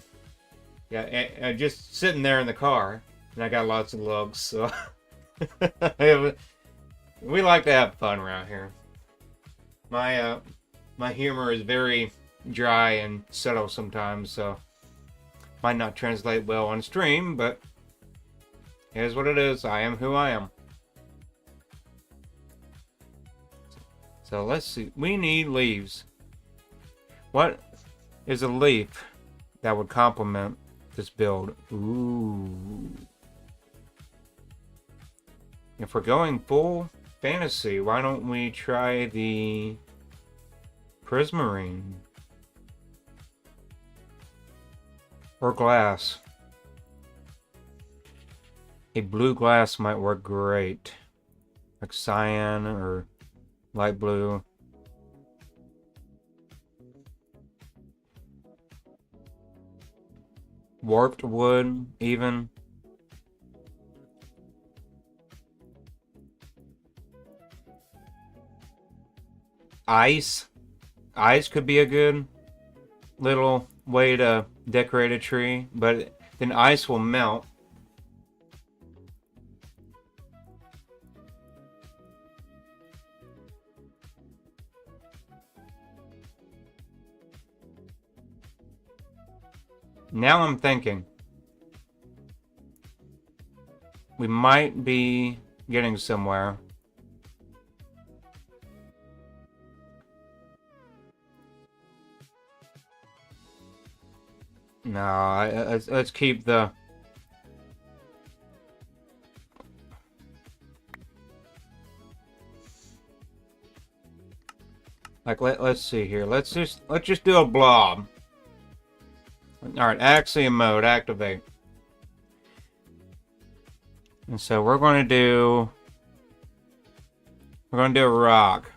Yeah, and just sitting there in the car, and I got lots of looks, so we like to have fun around here. My humor is very dry and subtle sometimes, so might not translate well on stream, but here's what it is. I am who I am. So let's see. We need leaves. What is a leaf? that would complement this build. Ooh. If we're going full fantasy, why don't we try the Prismarine? Or glass. A blue glass might work great. Like cyan or light blue. Warped wood, even. Ice. Ice could be a good little way to decorate a tree, but then ice will melt. Now I'm thinking we might be getting somewhere. No, let's keep the... Like, let's see here. Let's just do a blob. Alright, Axiom mode, activate. And so we're going to do a rock.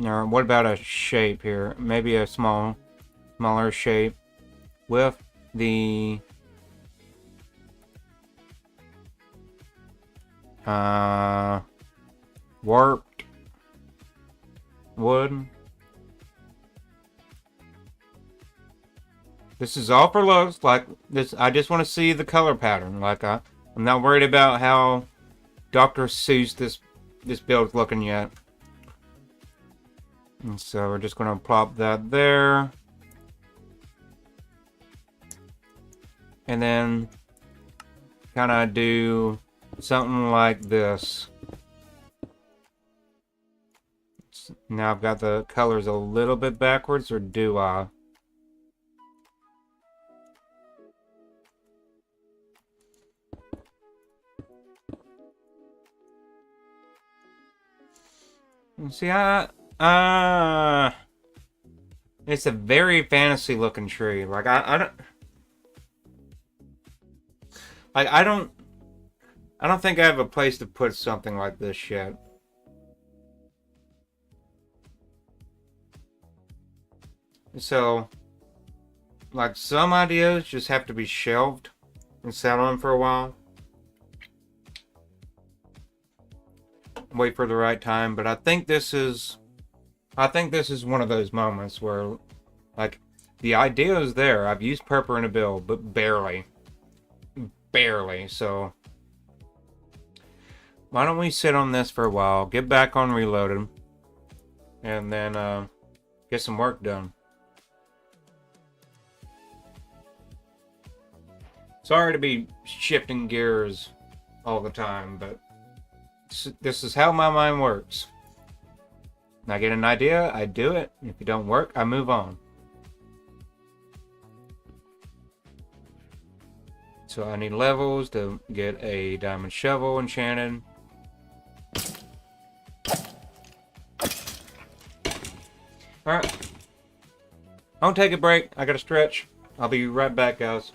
Or what about a shape here? Maybe a smaller shape with the warped wood. This is all for looks. Like this, I just want to see the color pattern. Like I'm not worried about how Dr. Seuss this build's looking yet. And so we're just going to plop that there. And then kind of do something like this. Now I've got the colors a little bit backwards, or do I? See, it's a very fantasy looking tree. Like I don't think I have a place to put something like this yet. So, like, some ideas just have to be shelved and sat on for a while. Wait for the right time, but I think this is one of those moments where, like, the idea is there. I've used purple in a build, but barely. So why don't we sit on this for a while, get back on Reloaded, and then get some work done. Sorry to be shifting gears all the time, but this is how my mind works. I get an idea, I do it. If it don't work, I move on. So I need levels to get a diamond shovel enchanted. Alright. Don't take a break. I gotta stretch. I'll be right back, guys.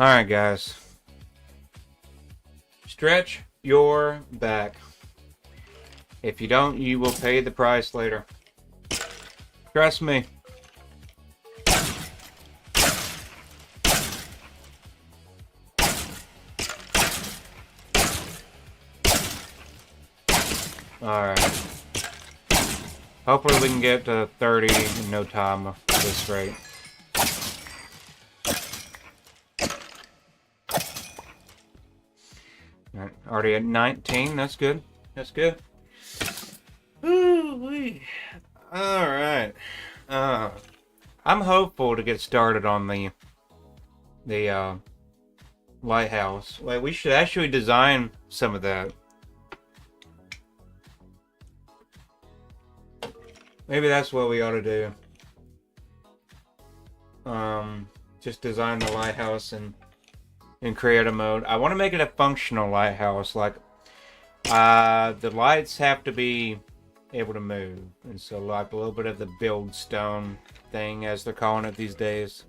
Alright, guys. Stretch your back. If you don't, you will pay the price later. Trust me. Alright. Hopefully we can get to 30 in no time at this rate. Alright, already at 19, that's good. That's good. Ooh-wee. Alright. I'm hopeful to get started on the lighthouse. Like, we should actually design some of that. Maybe that's what we ought to do. Just design the lighthouse in creative mode. I want to make it a functional lighthouse. Like, the lights have to be able to move, and so like a little bit of the build stone thing, as they're calling it these days.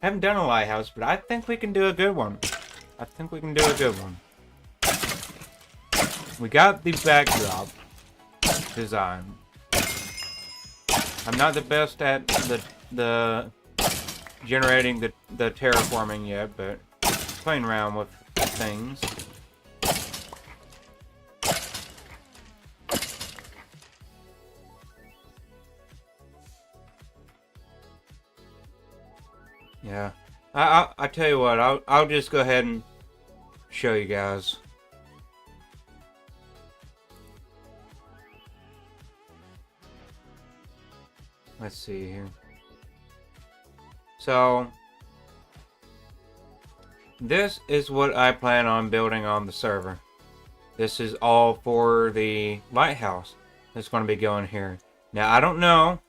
I haven't done a lighthouse, but I think we can do a good one. I think we can do a good one. We got the backdrop design. I'm not the best at the generating the terraforming yet, but playing around with things. Yeah, I tell you what, I'll just go ahead and show you guys. Let's see here. So, this is what I plan on building on the server. This is all for the lighthouse that's going to be going here. Now, I don't know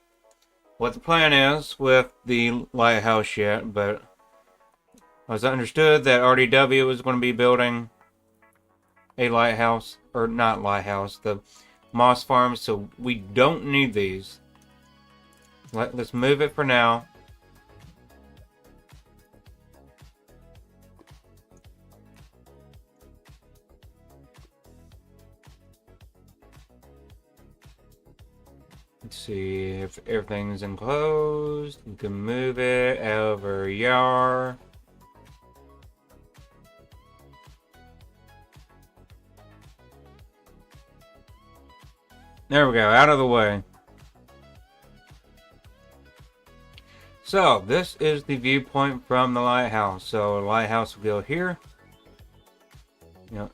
what the plan is with the lighthouse yet, but I was understood that RDW was going to be building a lighthouse, or not lighthouse, the moss farm, so we don't need these. Let's move it for now. Let's see if everything's enclosed. We can move it over here. There we go, out of the way. So, this is the viewpoint from the lighthouse. So, the lighthouse will go here. Yep.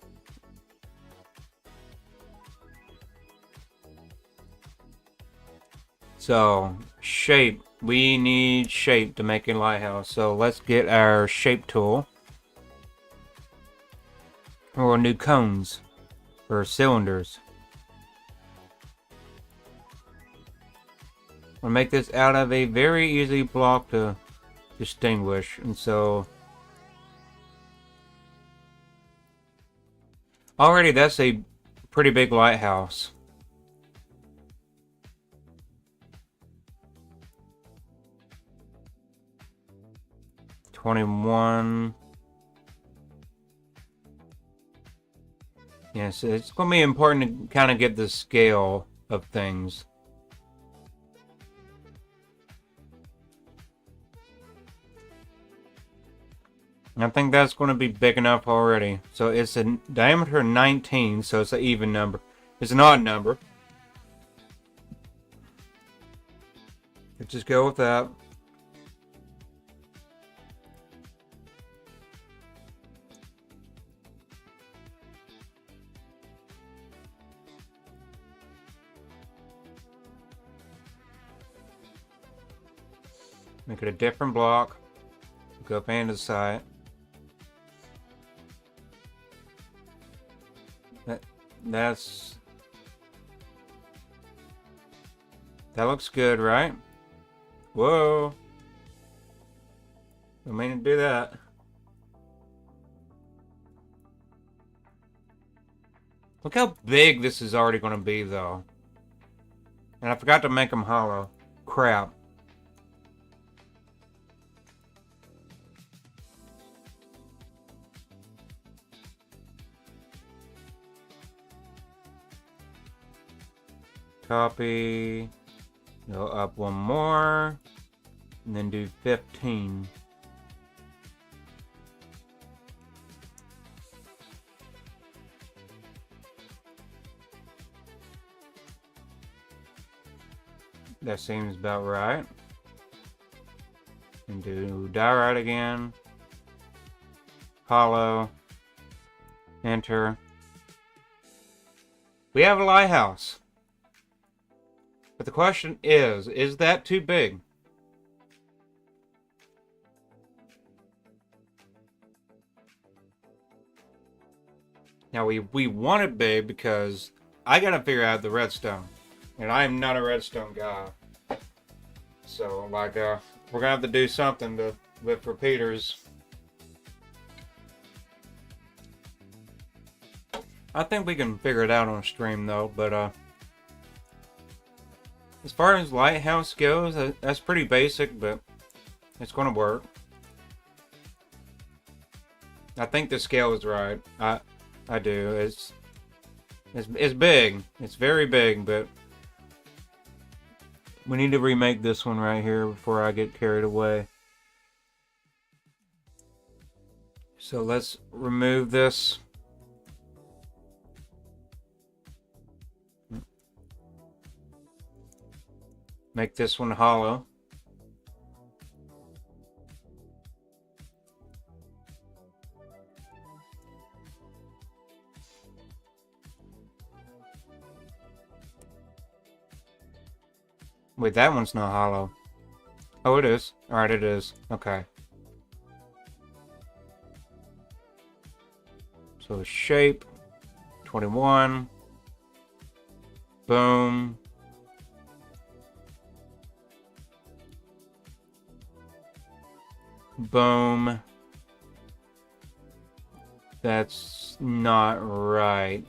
So, shape. We need shape to make a lighthouse. So, let's get our shape tool. Or new cones. Or cylinders. We'll make this out of a very easy block to distinguish, and so already that's a pretty big lighthouse. $21. Yes, it's going to be important to kind of get the scale of things. I think that's going to be big enough already. So it's a diameter 19, so it's an even number. It's an odd number. Let's just go with that. Make it a different block. Go up into the side. That looks good, right? Whoa. I mean to do that. Look how big this is already going to be, though. And I forgot to make them hollow. Crap. Copy. Go up one more. And then do 15. That seems about right. And do diorite again. Hollow. Enter. We have a lighthouse. But the question is that too big? Now we want it big because I gotta figure out the redstone. And I am not a redstone guy. So, like, we're gonna have to do something with repeaters. I think we can figure it out on stream, though, but, as far as lighthouse goes, that's pretty basic, but it's gonna work. I think the scale is right. I do. It's big. It's very big, but we need to remake this one right here before I get carried away. So let's remove this. Make this one hollow. Wait, that one's not hollow. Oh, it is. Alright, it is. Okay. So shape 21. Boom. Boom. That's not right.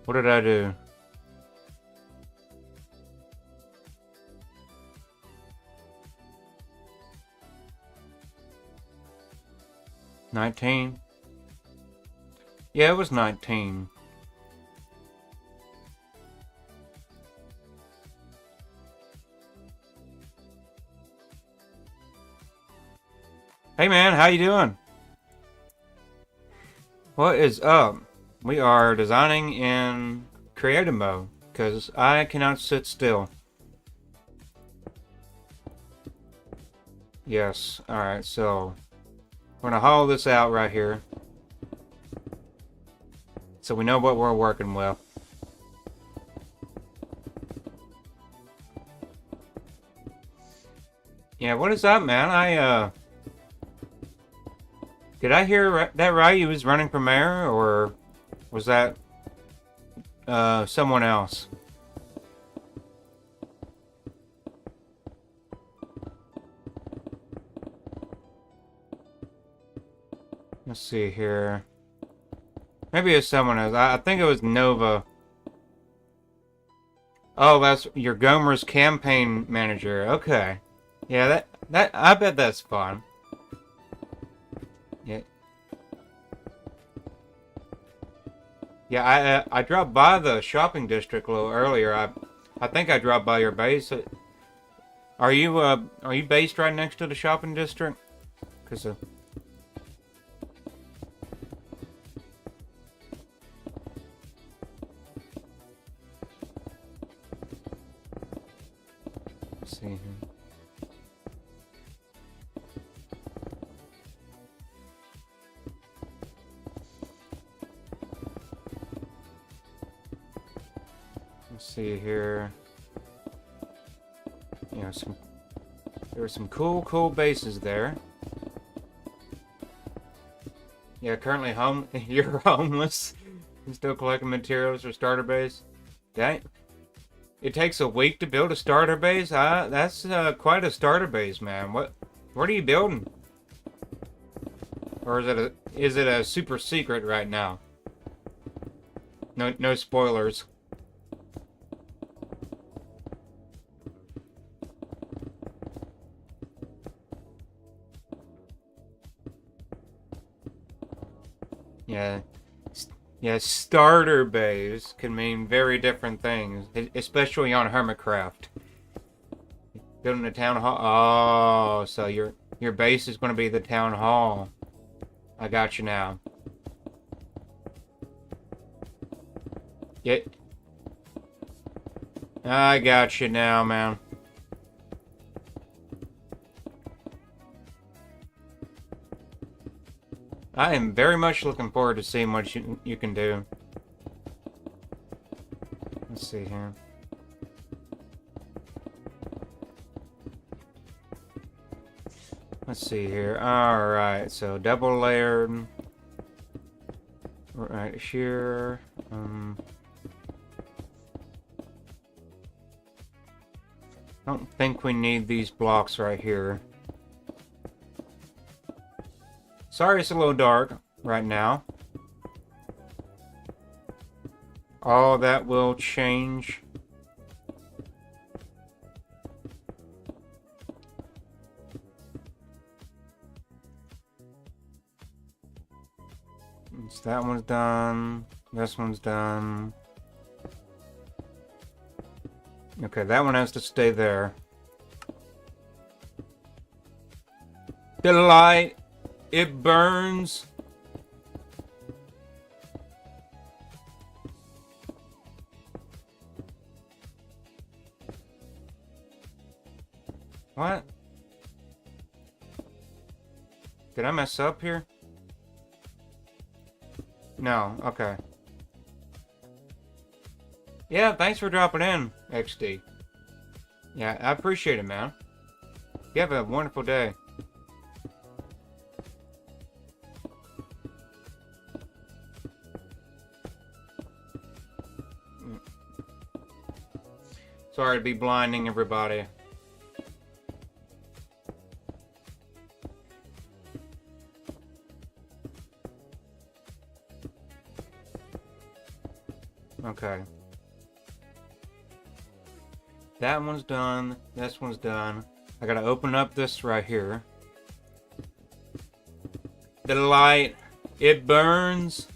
What did I do? $19? Yeah, it was 19. Hey man, how you doing? What is up? We are designing in creative mode, because I cannot sit still. Yes, alright, so we're gonna hollow this out right here, so we know what we're working with. Yeah, what is up, man? Did I hear that right? You was running for mayor, or was that someone else? Let's see here. Maybe it's someone else. I think it was Nova. Oh, that's your Gomer's campaign manager. Okay. Yeah, that I bet that's fun. Yeah. Yeah, I dropped by the shopping district a little earlier. I think I dropped by your base. Are you based right next to the shopping district? 'Cause let's see here. Let's see here. You know, there were some cool bases there. Yeah, currently you're homeless. You still collecting materials for starter base. Dang. It takes a week to build a starter base? That's quite a starter base, man. What are you building? Or is it a super secret right now? No spoilers. Yeah. Yeah, starter bays can mean very different things, especially on Hermitcraft. Building a town hall. Oh, so your base is going to be the town hall. I got you now. Get. I got you now, man. I am very much looking forward to seeing what you can do. Let's see here. Let's see here. Alright, so double layered. Right here. I don't think we need these blocks right here. Sorry it's a little dark right now. All that will change. So that one's done. This one's done. Okay, that one has to stay there. The light, it burns. What? Did I mess up here? No, okay. Yeah, thanks for dropping in, XD. Yeah, I appreciate it, man. You have a wonderful day. Sorry to be blinding everybody. Okay. That one's done. This one's done. I gotta open up this right here. The light, it burns.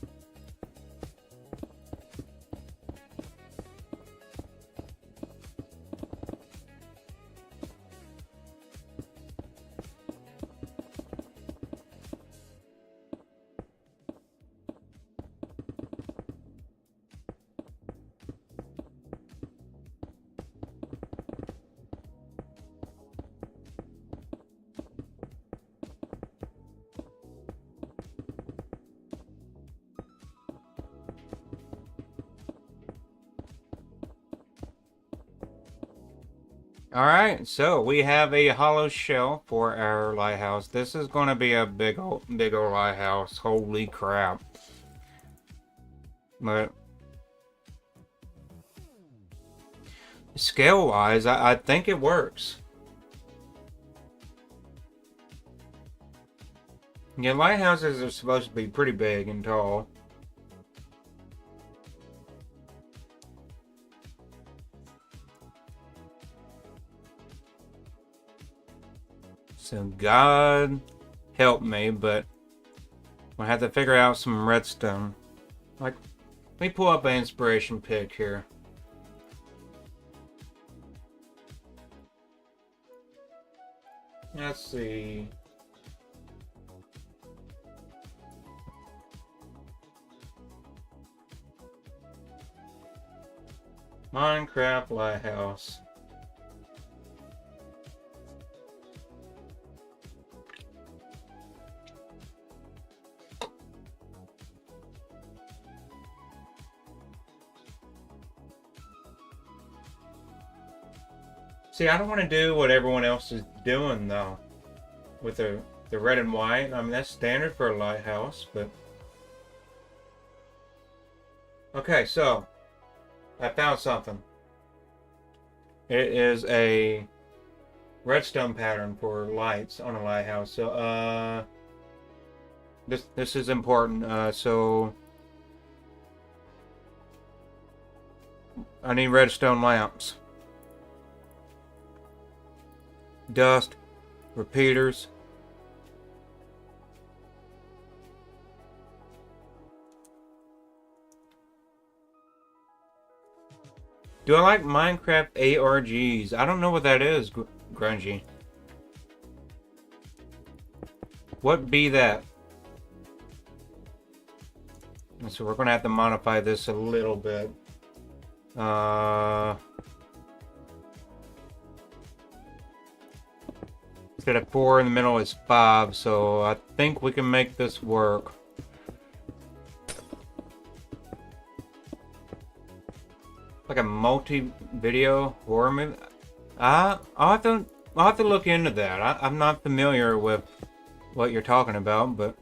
Alright, so we have a hollow shell for our lighthouse. This is going to be a big old lighthouse. Holy crap. But scale-wise, I think it works. Yeah, lighthouses are supposed to be pretty big and tall. So God help me, but we'll have to figure out some redstone. Like, let me pull up an inspiration pick here. Let's see. Minecraft Lighthouse. See, I don't want to do what everyone else is doing, though. With the red and white. I mean, that's standard for a lighthouse, but... Okay, so... I found something. It is a redstone pattern for lights on a lighthouse. So, this is important. So... I need redstone lamps. Dust, repeaters. Do I like Minecraft ARGs? I don't know what that is, Grungy. What be that? So we're gonna have to modify this a little bit. Instead of 4 in the middle is 5, so I think we can make this work. Like a multi-video horror movie. I'll have to look into that. I'm not familiar with what you're talking about, but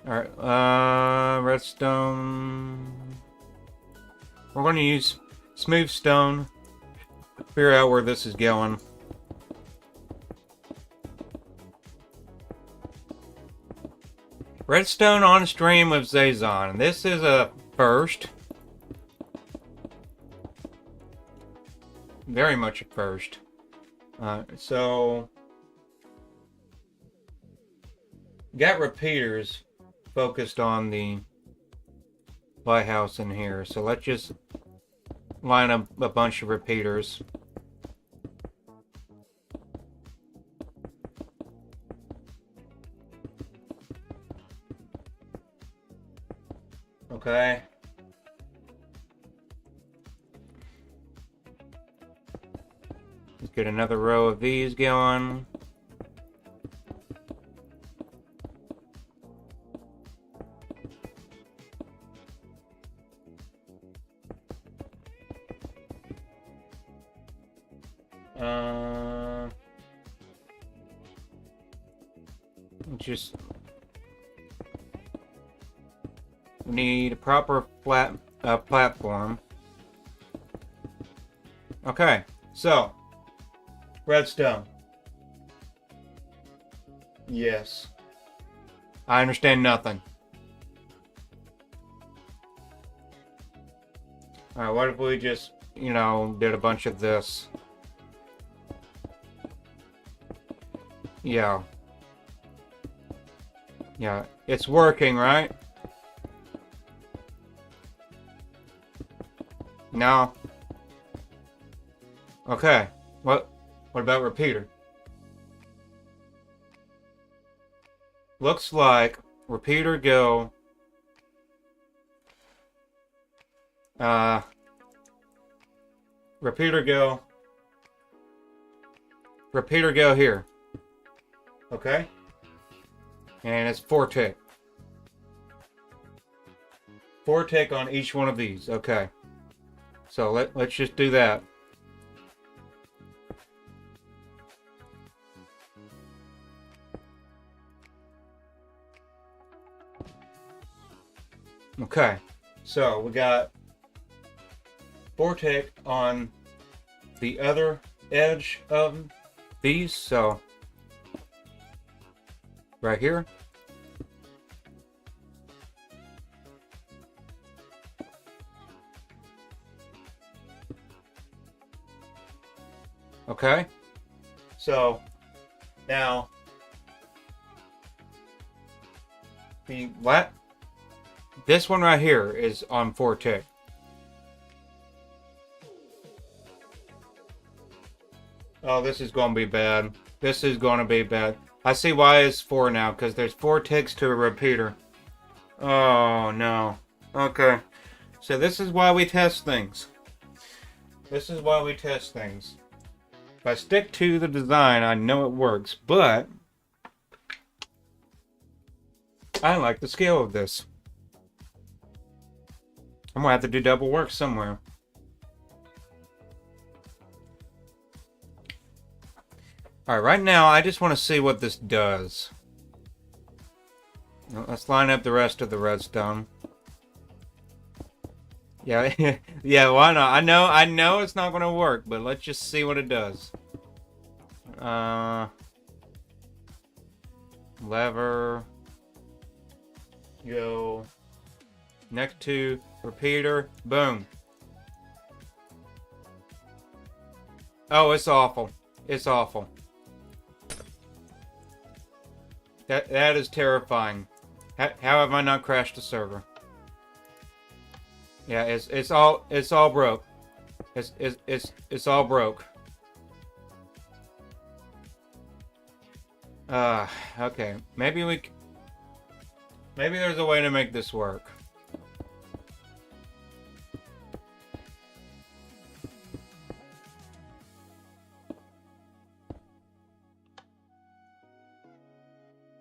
all right. Redstone. We're going to use smooth stone. Figure out where this is going. Redstone on stream with Zazon. This is a first. Very much a first. So got repeaters focused on the lighthouse in here. So let's just line up a bunch of repeaters. Okay. Let's get another row of these going. Just need a proper flat platform. Okay, so redstone. Yes. I understand nothing. Alright, what if we just, you know, did a bunch of this? Yeah. Yeah, it's working, right? No. Okay. What about repeater? Looks like repeater go. Repeater go. Repeater go here. Okay. And it's 4 tick. 4 tick on each one of these. Okay. So let's just do that. Okay. So we got 4 tick on the other edge of these. So right here. Okay. So now this one right here is on 4 tick. Oh, this is going to be bad. This is going to be bad. I see why it's 4 now, because there's 4 ticks to a repeater. Oh, no. Okay. So this is why we test things. This is why we test things. If I stick to the design, I know it works, but I like the scale of this. I'm gonna have to do double work somewhere. Alright, right now I just want to see what this does. Let's line up the rest of the redstone. Yeah, yeah, why not? I know it's not gonna work, but let's just see what it does. Lever. Go. Next to repeater. Boom. Oh, it's awful. It's awful. That is terrifying. How have I not crashed the server? Yeah, it's all broke. It's all broke. Okay. Maybe there's a way to make this work.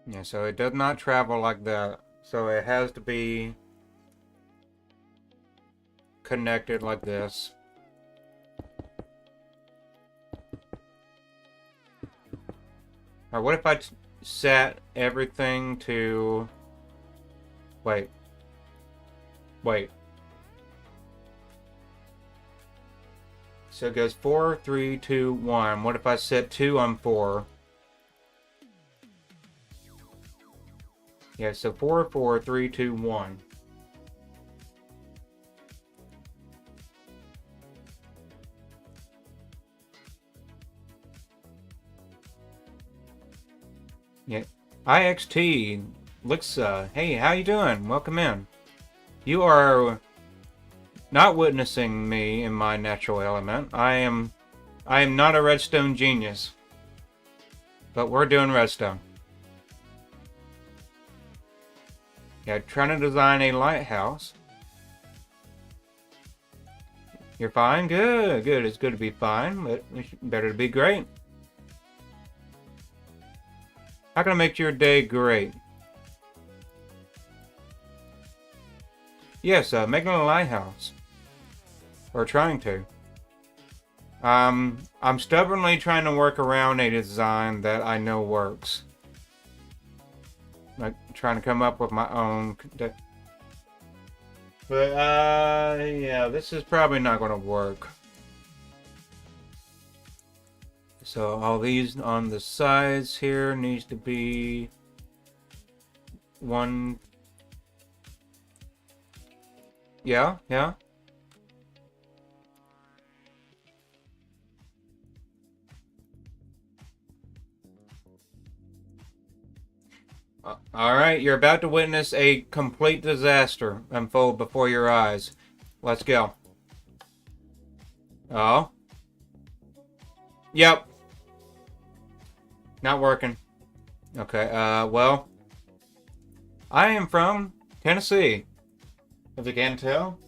Yeah, so it does not travel like that. So it has to be connected like this. Or what if I set everything to... Wait. So it goes 4, 3, 2, 1. What if I set 2 on 4? Yeah, so 4, 4, 3, 2, 1. Yeah. IXT looks, hey, how you doing? Welcome in. You are not witnessing me in my natural element. I am not a redstone genius. But we're doing redstone. Yeah, trying to design a lighthouse. You're fine? Good, good. It's good to be fine, but it's better to be great. How can I make your day great? Yes, making a lighthouse. Or trying to. I'm stubbornly trying to work around a design that I know works. Like, trying to come up with my own... But, yeah, this is probably not going to work. So, all these on the sides here needs to be... one... Yeah, yeah. Alright, you're about to witness a complete disaster unfold before your eyes. Let's go. Oh. Yep. Not working. Okay, well. I am from Tennessee. If you can't tell.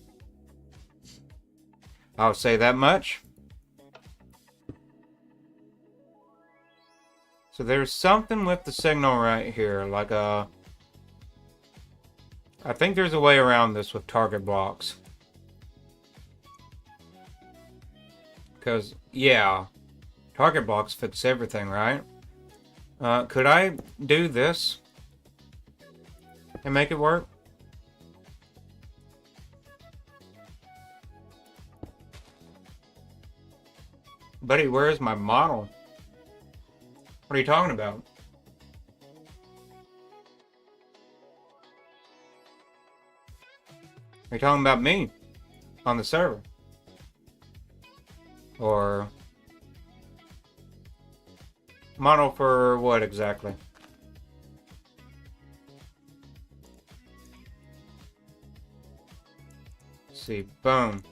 I'll say that much. So there's something with the signal right here, like I think there's a way around this with target blocks. Because, yeah, target blocks fix everything, right? Could I do this and make it work? Buddy, where's my model? What are you talking about? Are you talking about me on the server? Or model for what exactly? Let's see, boom.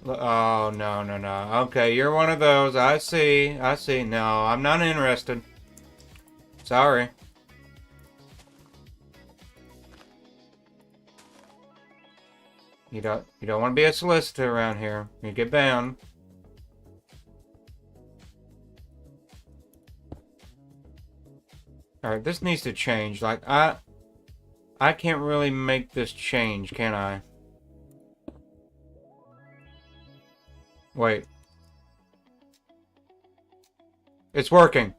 Oh, no, no, no. Okay, you're one of those. I see. I see. No, I'm not interested. Sorry. You don't want to be a solicitor around here. You get banned. Alright, this needs to change. Like, I can't really make this change, can I? Wait. It's working.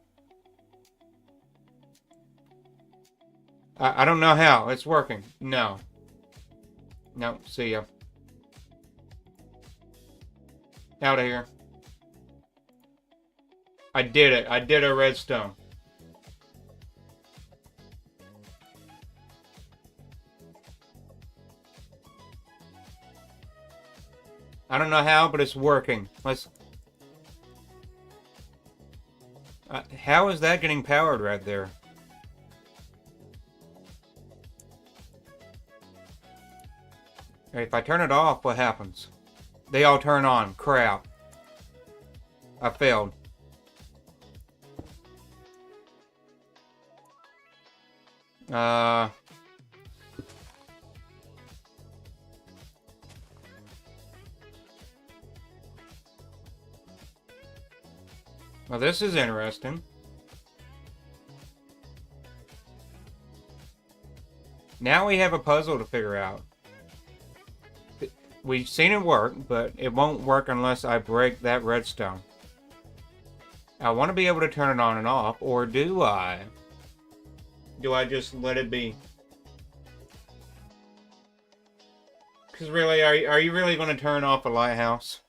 I don't know how. It's working. No. No, see ya. Out of here. I did it. I did a redstone. I don't know how, but it's working. Let's... how is that getting powered right there? If I turn it off, what happens? They all turn on. Crap. I failed. Well, this is interesting. Now we have a puzzle to figure out. We've seen it work, but it won't work unless I break that redstone. I want to be able to turn it on and off, or do I? Do I just let it be? Because really, are you really going to turn off a lighthouse?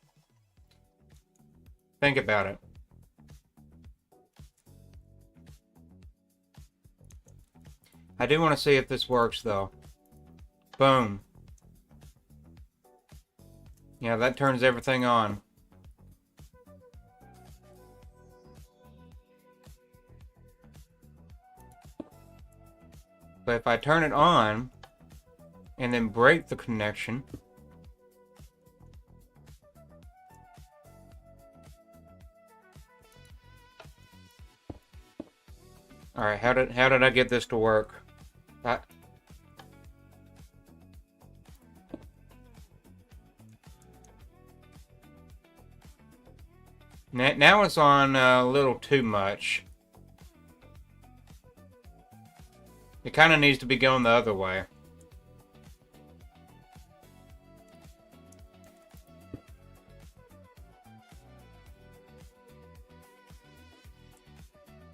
Think about it. I do want to see if this works, though. Boom. Yeah, that turns everything on. But if I turn it on, and then break the connection... Alright, how did I get this to work? Now it's on a little too much. It kind of needs to be going the other way.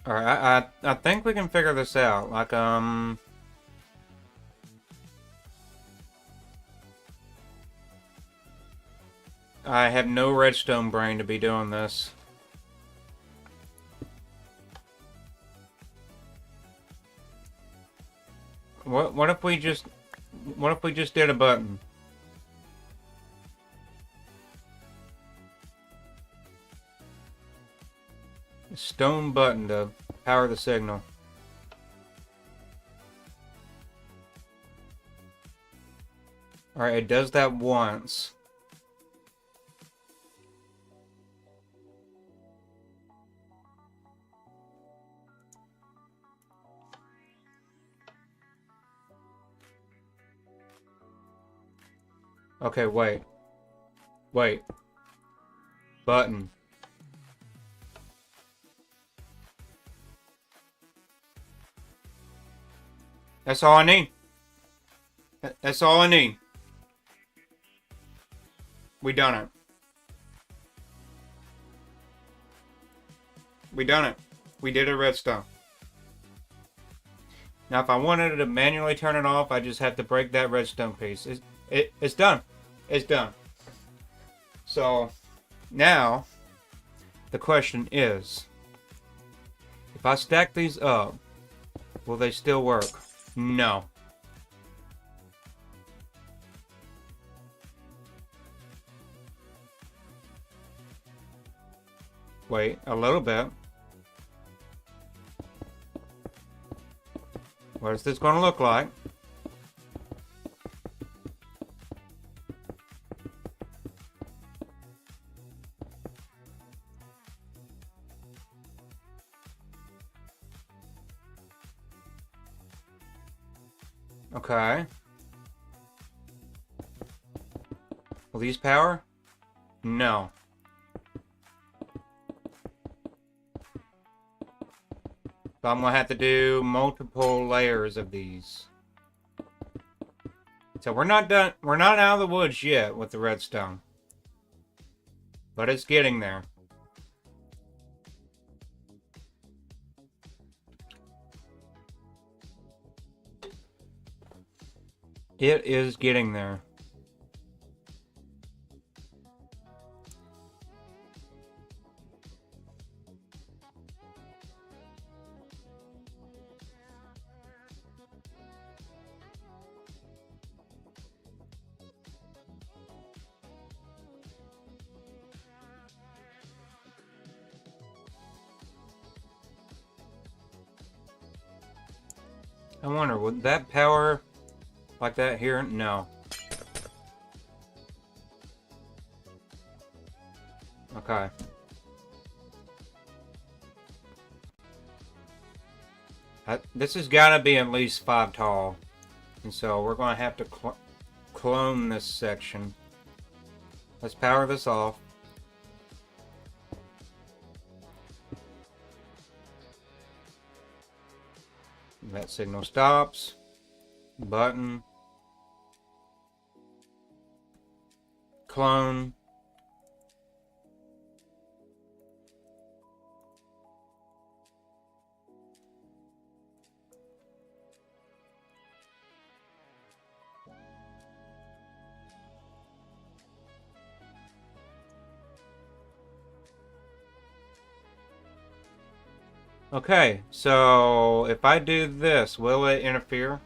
Alright, I think we can figure this out. Like, I have no redstone brain to be doing this. What if we just did a button? A stone button to power the signal. Alright, it does that once. Okay, wait. Wait. Button. That's all I need. That's all I need. We done it. We done it. We did a redstone. Now if I wanted to manually turn it off, I just have to break that redstone piece. It's done. It's done. So, now, the question is, if I stack these up, will they still work? No. Wait, a little bit. What is this going to look like? Okay. Will these power? No. So I'm gonna have to do multiple layers of these. So we're not done. We're not out of the woods yet with the redstone. But it's getting there. It is getting there. I wonder, would that power like that here? No. Okay. This has got to be at least 5 tall. And so we're going to have to clone this section. Let's power this off. That signal stops. Button. Clone. Okay, so if I do this, will it interfere?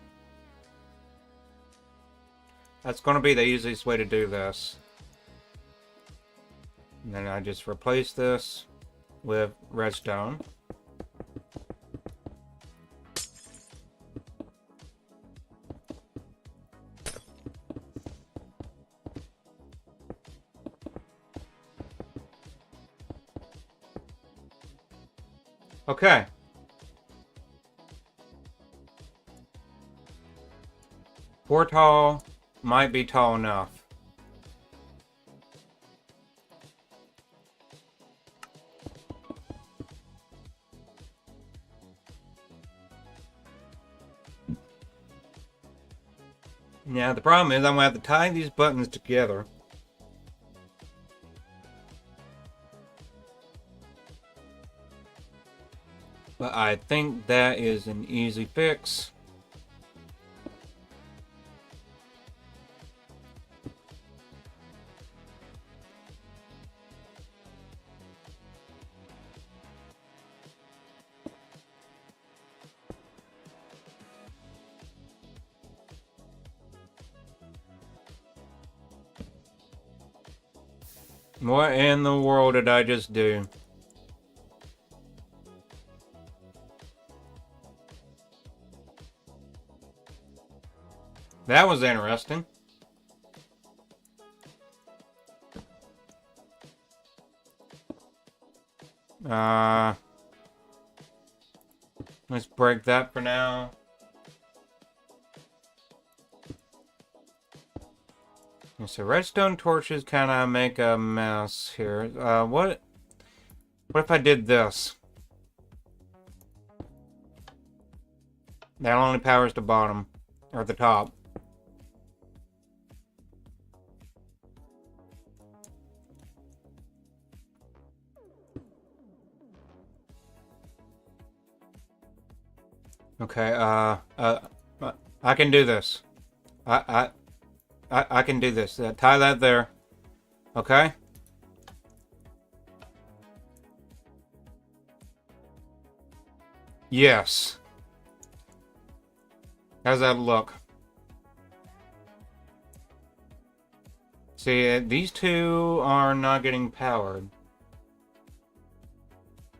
That's going to be the easiest way to do this. And then I just replace this with redstone. Okay. Four tall might be tall enough. Now the problem is I'm going to have to tie these buttons together. But I think that is an easy fix. What in the world did I just do? That was interesting. Let's break that for now. So redstone torches kind of make a mess here. What if I did this? That only powers the bottom, or the top. Okay, I can do this. I can do this. Tie that there. Okay? Yes. How's that look? See, these two are not getting powered.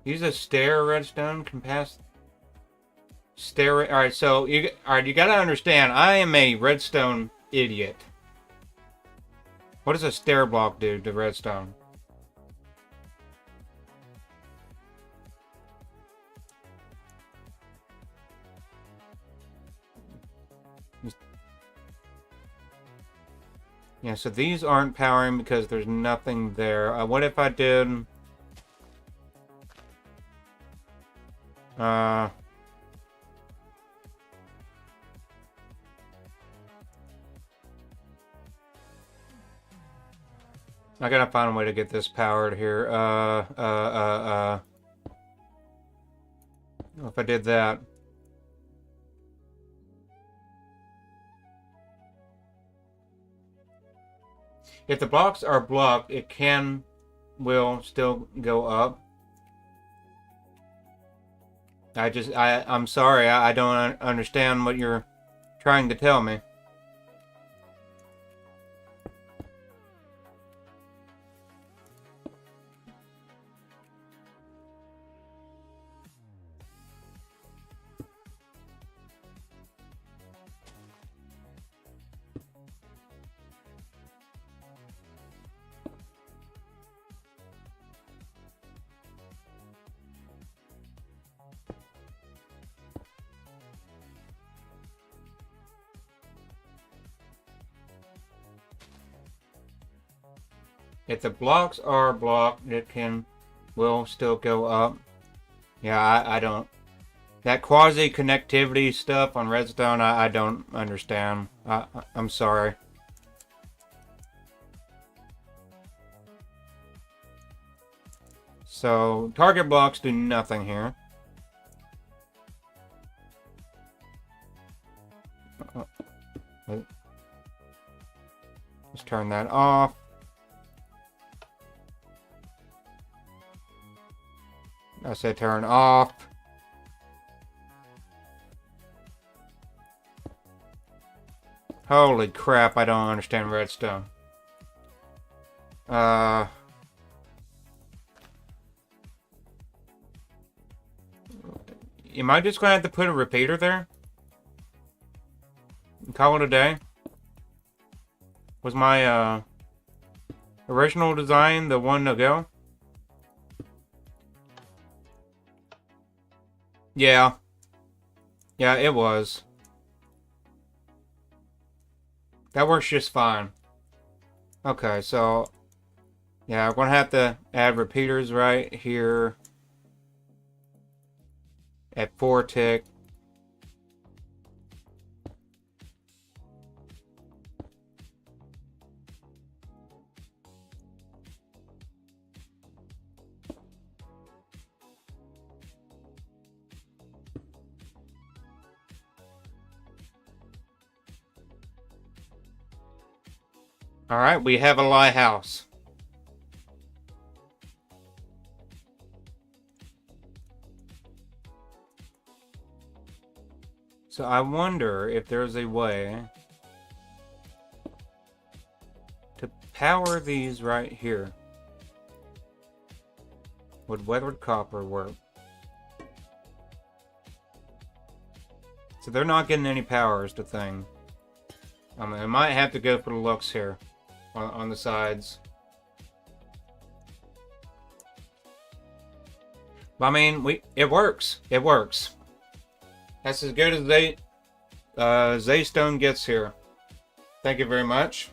Use a stair redstone can pass. Stair. All right, so you gotta understand. I am a redstone idiot. What does a stair block do to redstone? Yeah, so these aren't powering because there's nothing there. What if I did... I gotta find a way to get this powered here. If I did that. If the blocks are blocked, it will still go up. I'm sorry, I don't understand what you're trying to tell me. If the blocks are blocked, will still go up. Yeah, I don't. That quasi connectivity stuff on redstone, I don't understand. I'm sorry. So target blocks do nothing here. Let's turn that off. I said turn off. Holy crap, I don't understand redstone. Am I just gonna have to put a repeater there? And call it a day? Was my, original design the one to go? Yeah. Yeah, it was. That works just fine. Okay, so... yeah, I'm gonna have to add repeaters right here. At 4 tick. Alright, we have a lighthouse. So I wonder if there's a way to power these right here. Would weathered copper work? So they're not getting any power is the thing. I might have to go for the looks here. On the sides. But I mean, it works. It works. That's as good as Zaystone gets here. Thank you very much.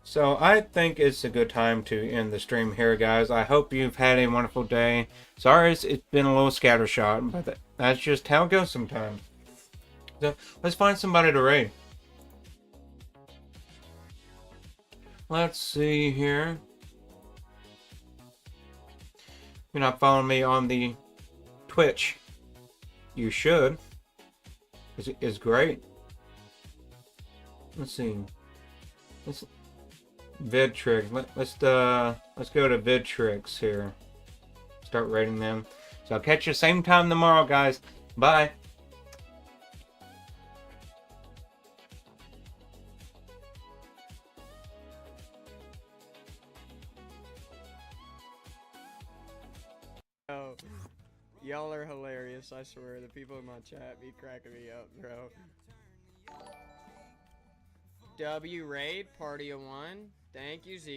So I think it's a good time to end the stream here, guys. I hope you've had a wonderful day. Sorry it's been a little scattershot, but that's just how it goes sometimes. So let's find somebody to raid. Let's see here. You're not following me on the Twitch. You should. It's great. Let's see. VidTricks. Let's go to VidTricks here. Start rating them. So I'll catch you same time tomorrow, guys. Bye. Oh, y'all are hilarious, I swear. The people in my chat be cracking me up, bro. W raid, party of one. Thank you, Z.